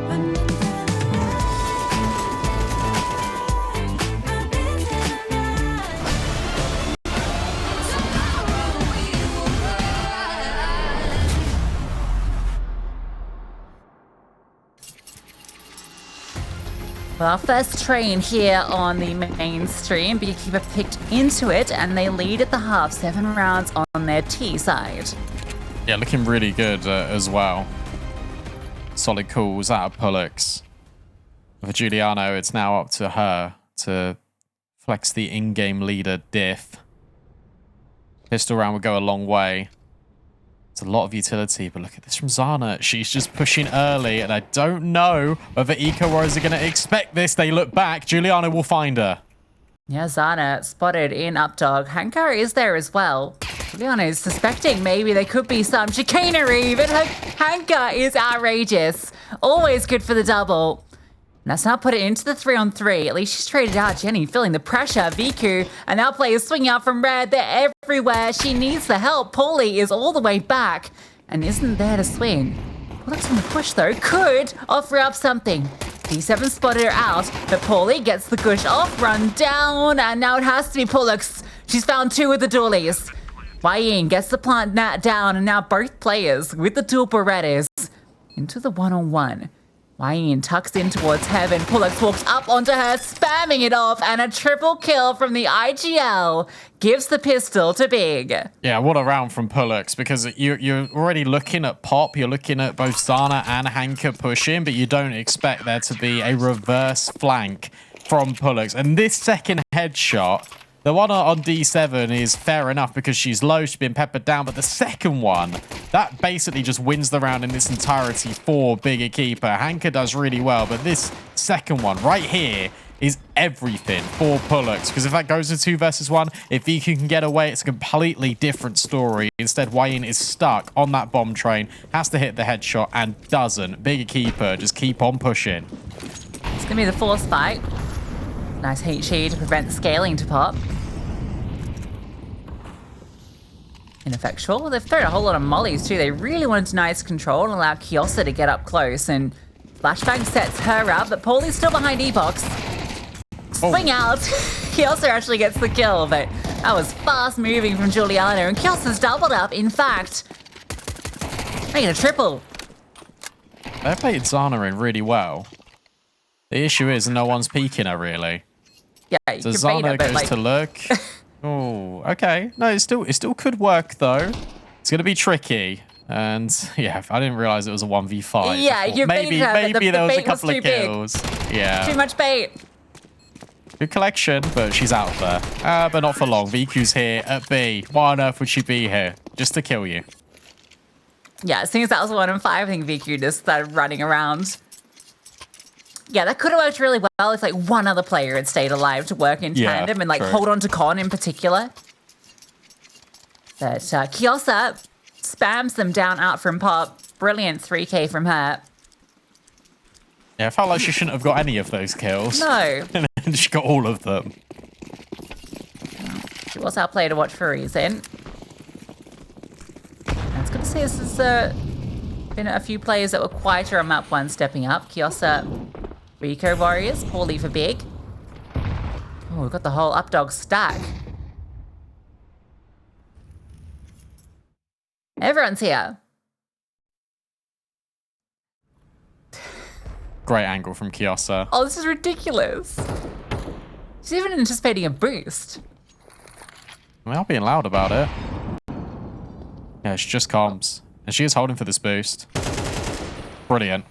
Run into the night. Run into the night. Tomorrow we will rise. Well, our first train here on the mainstream, Beekeeper picked into it, and they lead at the half, 7 rounds on their T side. Yeah, looking really good as well. Solid calls out of Pullux. For Giuliano, it's now up to her to flex the in-game leader diff. Pistol round would go a long way. It's a lot of utility, but look at this from Zana. She's just pushing early, and I don't know whether Eco Warriors are going to expect this. They look back. Giuliano will find her. Yeah, Zana spotted in Updog. Hankar is there as well. Juliana is suspecting maybe there could be some chicanery, but Hankar is outrageous. Always good for the double. Let's now put it into the 3-on-3. At least she's traded out Jenny, feeling the pressure. Vicu, and now players swinging out from red. They're everywhere. She needs the help. Paulie is all the way back and isn't there to swing. Pullux on the push, though, could offer up something. D7 spotted her out, but Paulie gets the gush off, run down, and now it has to be Pullux. She's found 2 of the dualies. Wayne gets the plant down, and now both players with the dual Berettas into the 1-on-1. Wayne tucks in towards heaven. Pullux walks up onto her, spamming it off, and a triple kill from the IGL gives the pistol to Big. Yeah, what a round from Pullux, because you're already looking at Pop, you're looking at both Zana and Hanka pushing, but you don't expect there to be a reverse flank from Pullux. And this second headshot, the one on D7 is fair enough because she's low, she's been peppered down. But the second one, that basically just wins the round in its entirety for Big EQUIPA. Hanka does really well, but this second one right here is everything for Pullux. Because if that goes to 2 versus 1, if vicu can get away, it's a completely different story. Instead, Wayne is stuck on that bomb train, has to hit the headshot, and doesn't. Big EQUIPA just keep on pushing. It's going to be the force fight. Nice HE to prevent the scaling to pop. Ineffectual. They've thrown a whole lot of mollies too. They really wanted to nice control and allow Kiosa to get up close. And Flashbang sets her up, but Paulie's still behind E-Box. Swing out. Kiosa actually gets the kill, but that was fast moving from Juliano. And Kiosa's doubled up, in fact, making a triple. They've played Zana in really well. The issue is no one's peeking her, really. Yeah, you So can bait Zana it, but goes to look. Oh, okay. No, it still could work, though. It's going to be tricky. And, yeah, I didn't realize it was a 1v5. Yeah, you maybe baited her, but the there was a bait was couple of too big. kills. Yeah. too much bait. Good collection, but she's out there. But not for long. vicu's here at B. Why on earth would she be here? Just to kill you. Yeah, as soon as that was 1 and 5, I think vicu just started running around. Yeah, that could have worked really well if like one other player had stayed alive to work in tandem and like true. hold on to Con in particular. But Kiosa spams them down out from pop. Brilliant 3K from her. Yeah, I felt like she shouldn't have got any of those kills. No. And then she got all of them. She was outplayed to watch for a reason. I was going to say this has been a few players that were quieter on map 1 stepping up. Kiosa, Rico Warriors, Paulie for Big. Oh, we've got the whole updog stack. Everyone's here. Great angle from Kiosa. Oh, this is ridiculous. She's even anticipating a boost. We are being loud about it. Yeah, she just comms. And she is holding for this boost. Brilliant.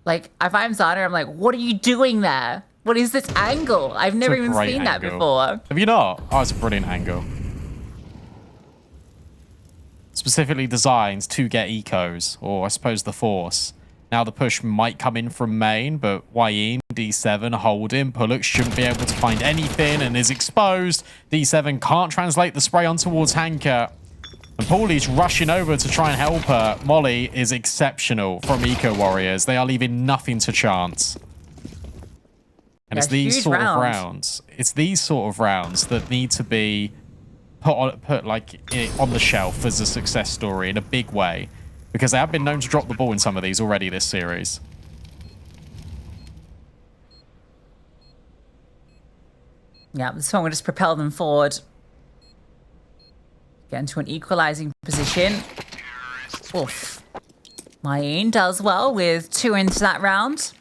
Like, if I'm Zana, I'm like, what are you doing there? What is this angle? I've never It's a even great seen that angle. before. Have you not? Oh, it's a brilliant angle. Specifically designed to get ecos, or I suppose the force. Now the push might come in from main, but Wayne, D7, holding. Pullux shouldn't be able to find anything and is exposed. D7 can't translate the spray on towards Hanka. And Paulie's rushing over to try and help her. Molly is exceptional from Eco Warriors. They are leaving nothing to chance. And it's these huge sort round. of rounds. It's these sort of rounds that need to be put like on the shelf as a success story in a big way, because they have been known to drop the ball in some of these already this series. Yeah, this one will just propel them forward. Get into an equalizing position. Oof. Mayin does well with 2 into that round.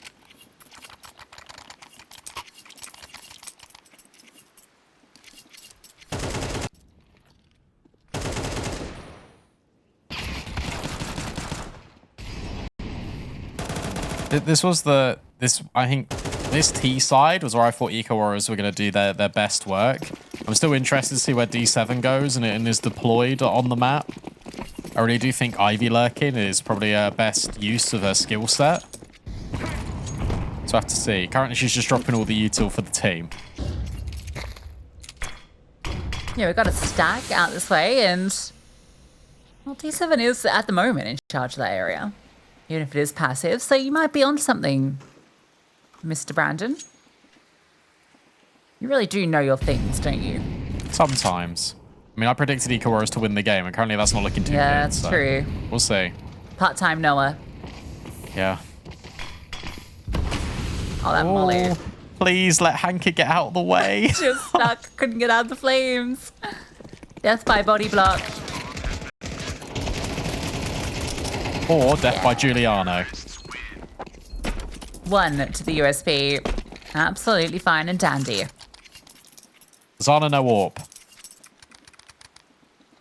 I think this T side was where I thought Eco Warriors were going to do their best work. I'm still interested to see where D7 goes and is deployed on the map. I really do think Ivy lurking is probably her best use of her skill set. So I have to see. Currently, she's just dropping all the util for the team. Yeah, we've got a stack out this way, and well, D7 is at the moment in charge of that area, even if it is passive. So you might be onto something, Mr. Brandon. You really do know your things, don't you? Sometimes. I mean, I predicted Eco Warriors to win the game, and currently that's not looking too good. Yeah, that's so true. We'll see. Part-time Noah. Yeah. Oh, that molly. Oh, please let Hanka get out of the way. She was stuck, couldn't get out of the flames. Death by body block. Or death by Giuliano. 1 to the USP. Absolutely fine and dandy. Zana no warp.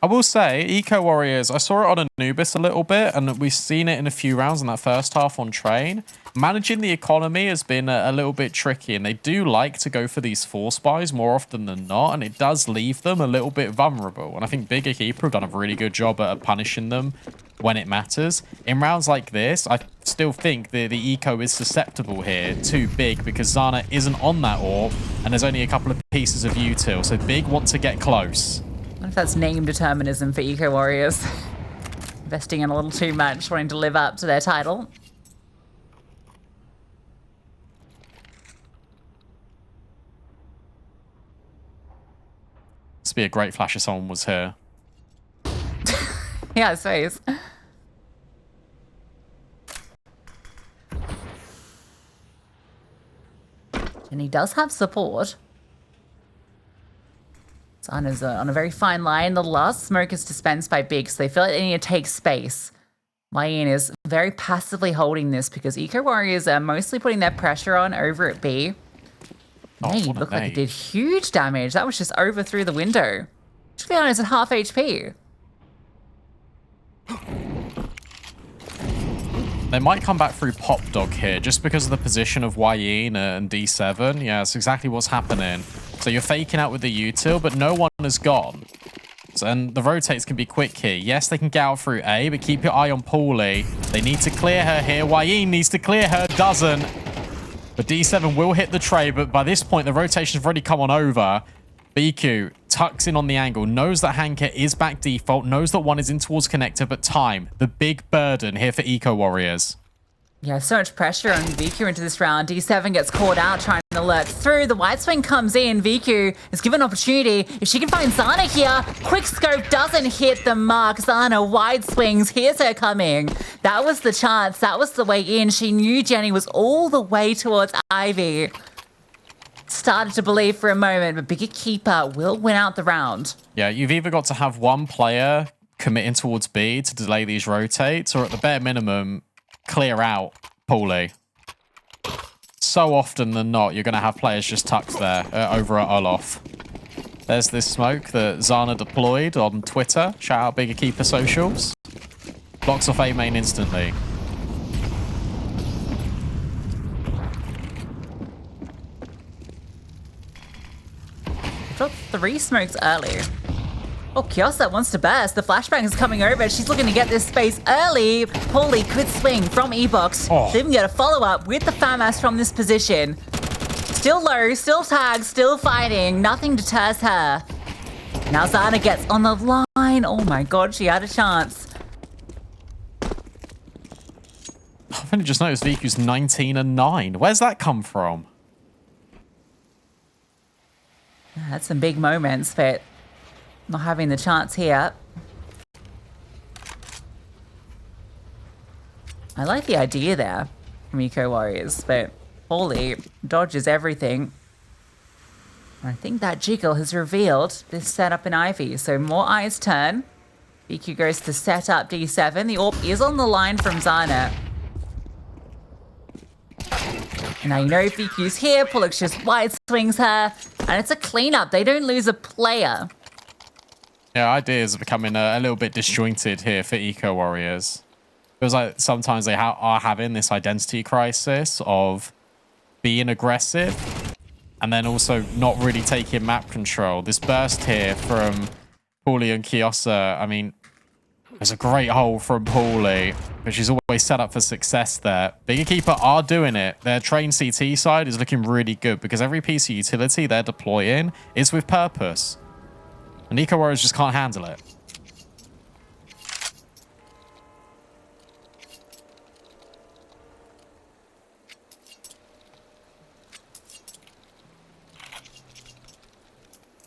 I will say, Eco Warriors, I saw it on Anubis a little bit, and we've seen it in a few rounds in that first half on Train. Managing the economy has been a little bit tricky, and they do like to go for these force buys more often than not, and it does leave them a little bit vulnerable. And I think Big EQUIPA have done a really good job at punishing them when it matters. In rounds like this, I still think the Eco is susceptible here to Big because Zana isn't on that orb, and there's only a couple of pieces of util, so Big want to get close. I wonder if that's name determinism for Eco Warriors. Investing in a little too much, wanting to live up to their title. This would be a great flash if someone was here. Yeah, I suppose. And he does have support. Zana's on a very fine line. The last smoke is dispensed by Big, so they feel like they need to take space. Wayne is very passively holding this because Eco Warriors are mostly putting their pressure on over at B. Nade looked like it did huge damage. That was just over through the window. Juliano's at half HP. They might come back through Pop Dog here just because of the position of Wayne and D7. Yeah, that's exactly what's happening. So you're faking out with the util, but no one has gone. So, and the rotates can be quick here. Yes, they can get out through A, but keep your eye on Paulie. They need to clear her here. Wayne needs to clear her, doesn't. But D7 will hit the tray, but by this point, the rotation's already come on over. BQ tucks in on the angle, knows that Hanker is back default, knows that one is in towards connector, but time, the big burden here for Eco Warriors. Yeah, so much pressure on vicu into this round. D7 gets caught out trying to lurk through. The wide swing comes in. vicu is given opportunity. If she can find Zana here, quick scope doesn't hit the mark. Zana wide swings. Here's her coming. That was the chance. That was the way in. She knew Jenny was all the way towards Ivy. Started to believe for a moment, but Big EQUIPA will win out the round. Yeah, you've either got to have one player committing towards B to delay these rotates, or at the bare minimum, clear out Paulie. So often than not, you're going to have players just tucked there over at Olaf. There's this smoke that Zana deployed on Twitter. Shout out Big EQUIPA socials. Blocks off A main instantly. Dropped 3 smokes early. Oh, Kiosa wants to burst. The flashbang is coming over. She's looking to get this space early. Paulie could swing from E-Box. Oh. They even get a follow-up with the FAMAS from this position. Still low, still tagged, still fighting. Nothing deters her. Now Zana gets on the line. Oh my god, she had a chance. I've only just noticed Viku's 19 and 9. Where's that come from? Had some big moments, but not having the chance here. I like the idea there from Eco Warriors, but Paulie dodges everything. I think that jiggle has revealed this setup in Ivy, so more eyes turn. BQ goes to set up D7. The AWP is on the line from Zana. Now you know BQ's here. Pullix just wide swings her, and it's a cleanup. They don't lose a player. Yeah, ideas are becoming a little bit disjointed here for Eco Warriors. Feels like sometimes they are having this identity crisis of being aggressive and then also not really taking map control. This burst here from Paulie and Kiosa, I mean, there's a great hole from Paulie, but she's always set up for success there. Big EQUIPA are doing it. Their train CT side is looking really good because every piece of utility they're deploying is with purpose. And Eco Warriors just can't handle it.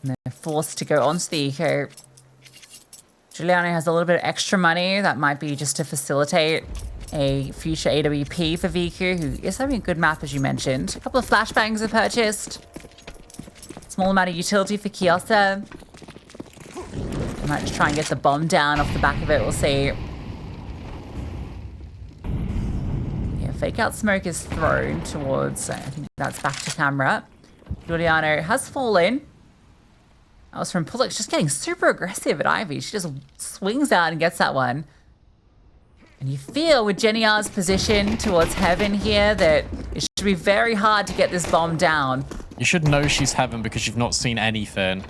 And they're forced to go onto the Eco. Giuliano has a little bit of extra money that might be just to facilitate a future AWP for vicu, who is having a good map, as you mentioned. A couple of flashbangs are purchased. Small amount of utility for Kiosa. I might just try and get the bomb down off the back of it, we'll see. Yeah, fake out smoke is thrown towards, I think that's back to camera. Giuliano has fallen. That was from Pullux, just getting super aggressive at Ivy. She just swings out and gets that one. And you feel with Jenny R's position towards Heaven here that it should be very hard to get this bomb down. You should know she's Heaven because you've not seen anything.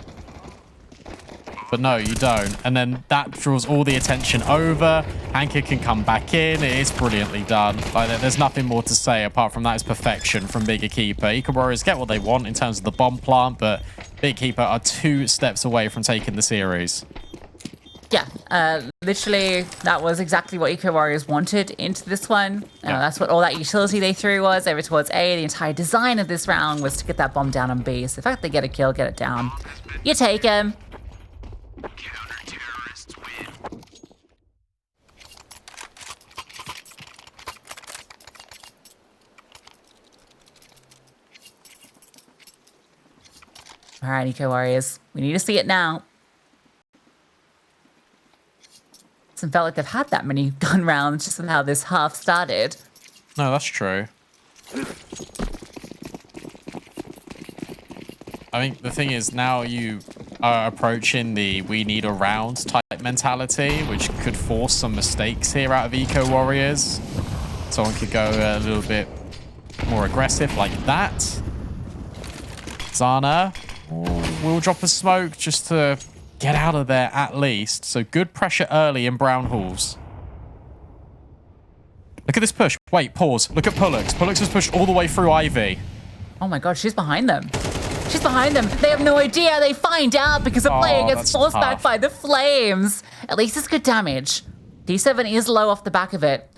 But no, you don't. And then that draws all the attention over. Hanka can come back in. It is brilliantly done. Like, there's nothing more to say apart from that is perfection from Big EQUIPA. EQUIPA Warriors get what they want in terms of the bomb plant, but Big EQUIPA are 2 steps away from taking the series. Yeah, literally, that was exactly what EQUIPA Warriors wanted into this one. Yeah. That's what all that utility they threw was over towards A. The entire design of this round was to get that bomb down on B. So the fact they get a kill, get it down, you take him. Counter-terrorists win. All right, Eco Warriors, we need to see it now. Doesn't felt like they've had that many gun rounds just with how this half started. No, that's true. I think the thing is now you are approaching the we need a round type mentality, which could force some mistakes here out of Eco Warriors. Someone could go a little bit more aggressive like that. Zana will drop a smoke just to get out of there at least. So good pressure early in Brown Halls. Look at this push. Wait, pause. Look at Pullux. Pullux has pushed all the way through Ivy. Oh my god, she's behind them. She's behind them. They have no idea. They find out because the player gets that's forced back tough. by the flames. At least it's good damage. D7 is low off the back of it.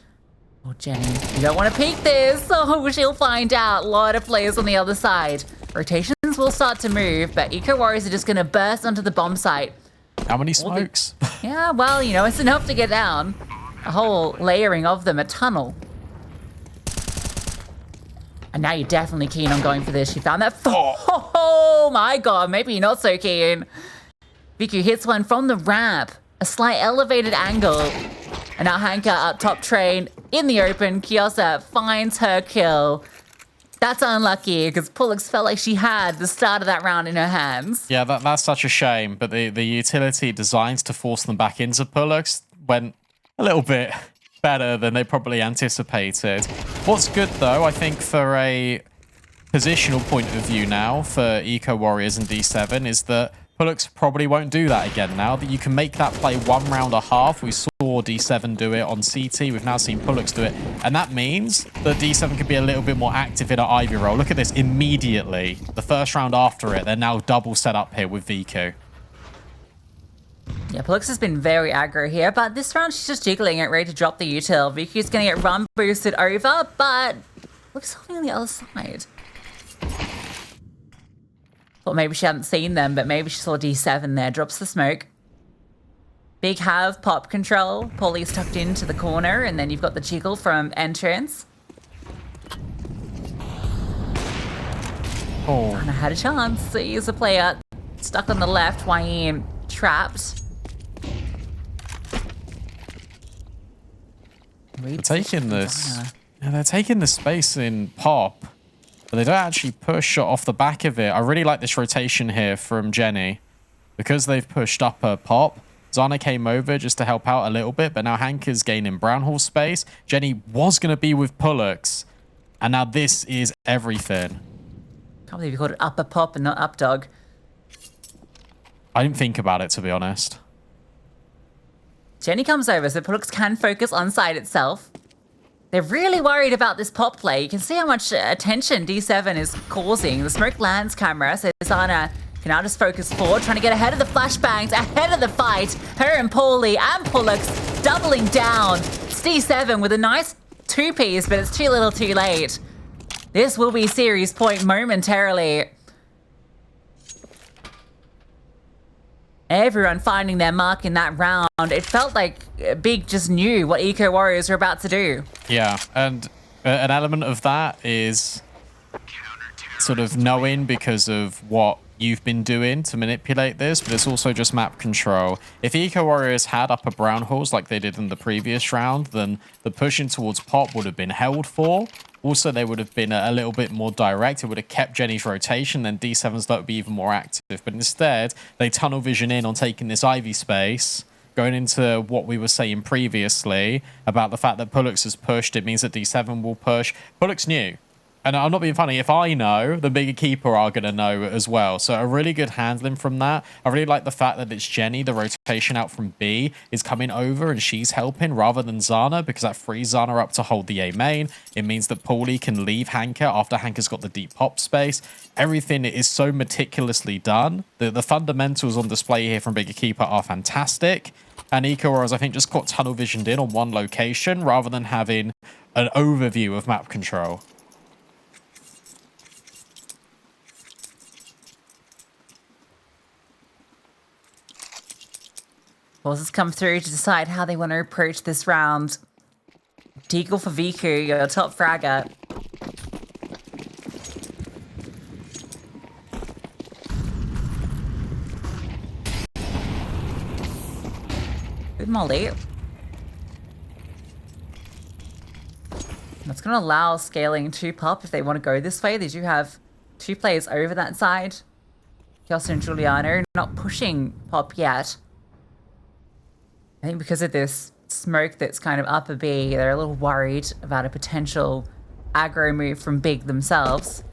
Oh, Jenny, you don't want to peek this. Oh, she'll find out. A lot of players on the other side. Rotations will start to move, but Eco Warriors are just going to burst onto the bomb site. How many smokes? Yeah, well, you know, it's enough to get down. A whole layering of them, a tunnel. And now you're definitely keen on going for this. You found that. Oh my god, maybe you're not so keen. Vicu hits one from the ramp. A slight elevated angle. And now Hanka up top train in the open. Kiosa finds her kill. That's unlucky because Pullux felt like she had the start of that round in her hands. Yeah, that's such a shame. But the utility designed to force them back into Pullux went a little bit better than they probably anticipated. What's good, though, I think for a positional point of view now for Eco Warriors and D7 is that Pullux probably won't do that again now. That you can make that play 1 round a half. We saw D7 do it on CT. We've now seen Pullux do it. And that means that D7 could be a little bit more active in an Ivy role. Look at this immediately. The first round after it, they're now double set up here with vicu. Yeah, Pullux has been very aggro here, but this round she's just jiggling it, ready to drop the util. Vicu's going to get run boosted over, but looks something on the other side. Thought maybe she hadn't seen them, but maybe she saw D7 there. Drops the smoke. Big have pop control. Paulie's tucked into the corner, and then you've got the jiggle from entrance. Oh, And I had a chance to use a player stuck on the left. Wayne trapped. they're taking this. Yeah, they're taking the space in pop. But they don't actually push off the back of it. I really like this rotation here from Jenny. Because they've pushed up her pop, Zana came over just to help out a little bit, but now Hank is gaining Brownhall space. Jenny was going to be with Pullux, and now this is everything. Can't believe you called it upper pop and not up dog. I didn't think about it, to be honest. Jenny comes over so Pullux can focus on side itself. They're really worried about this pop play. You can see how much attention D7 is causing. The smoke lands camera, so Zana can now just focus forward, trying to get ahead of the flashbangs, ahead of the fight. Her and Paulie and Pullux doubling down. It's D7 with a nice 2-piece, but it's too little too late. This will be series point momentarily. Everyone finding their mark in that round. It felt like Big just knew what Eco Warriors were about to do. Yeah, and an element of that is sort of knowing because of what you've been doing to manipulate this, but it's also just map control. If Eco Warriors had upper brown holes like they did in the previous round, then the pushing towards pop would have been held for. Also, they would have been a little bit more direct. It would have kept Jenny's rotation, then D7's luck would be even more active. But instead, they tunnel vision in on taking this Ivy space, going into what we were saying previously about the fact that Pullux has pushed. It means that D7 will push. Pullux knew. And I'm not being funny. If I know, the bigger keeper are going to know as well. So a really good handling from that. I really like the fact that it's Jenny. The rotation out from B is coming over and she's helping rather than Zana, because that frees Zana up to hold the A main. It means that Paulie can leave Hanker after Hanker's got the deep pop space. Everything is so meticulously done. The fundamentals on display here from Bigger Keeper are fantastic. And EQUIPA, I think, just got tunnel visioned in on one location rather than having an overview of map control. Forces come through to decide how they want to approach this round. Deagle for vicu, your top fragger. Good molly. That's going to allow scaling to pop if they want to go this way. They do have 2 players over that side. Kiosk and Giuliano not pushing pop yet. I think because of this smoke that's kind of up a B, they're a little worried about a potential aggro move from Big themselves.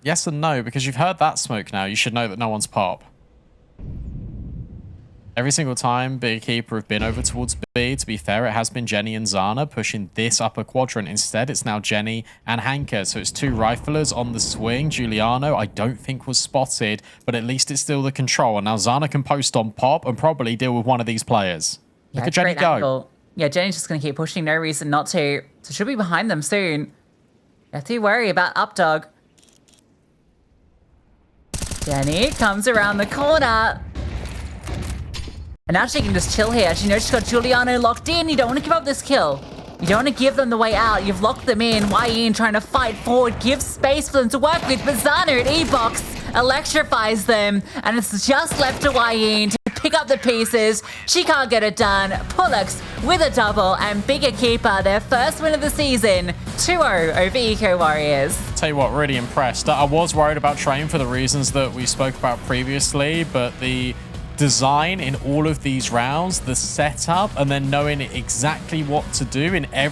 Yes and no, because you've heard that smoke now. You should know that no one's pop. Every single time Big Keeper have been over towards B, to be fair, it has been Jenny and Zana pushing this upper quadrant. Instead, it's now Jenny and Hanker. So it's 2 riflers on the swing. Giuliano, I don't think was spotted, but at least it's still the control. And now Zana can post on pop and probably deal with one of these players. Yeah, look at Jenny go. Angle. Yeah, Jenny's just going to keep pushing. No reason not to. So she'll be behind them soon. You have to worry about Updog. Jenny comes around the corner. And now she can just chill here. She knows she's got Giuliano locked in. You don't want to give up this kill. You don't want to give them the way out. You've locked them in. YE trying to fight forward. Give space for them to work with. But Zana at E-Box electrifies them. And it's just left to YE to pick up the pieces. She can't get it done. Pullux with a double. And Bigger Keeper, their first win of the season. 2-0 over Eco Warriors. Tell you what, really impressed. I was worried about Train for the reasons that we spoke about previously, but the design in all of these rounds, the setup, and then knowing exactly what to do in every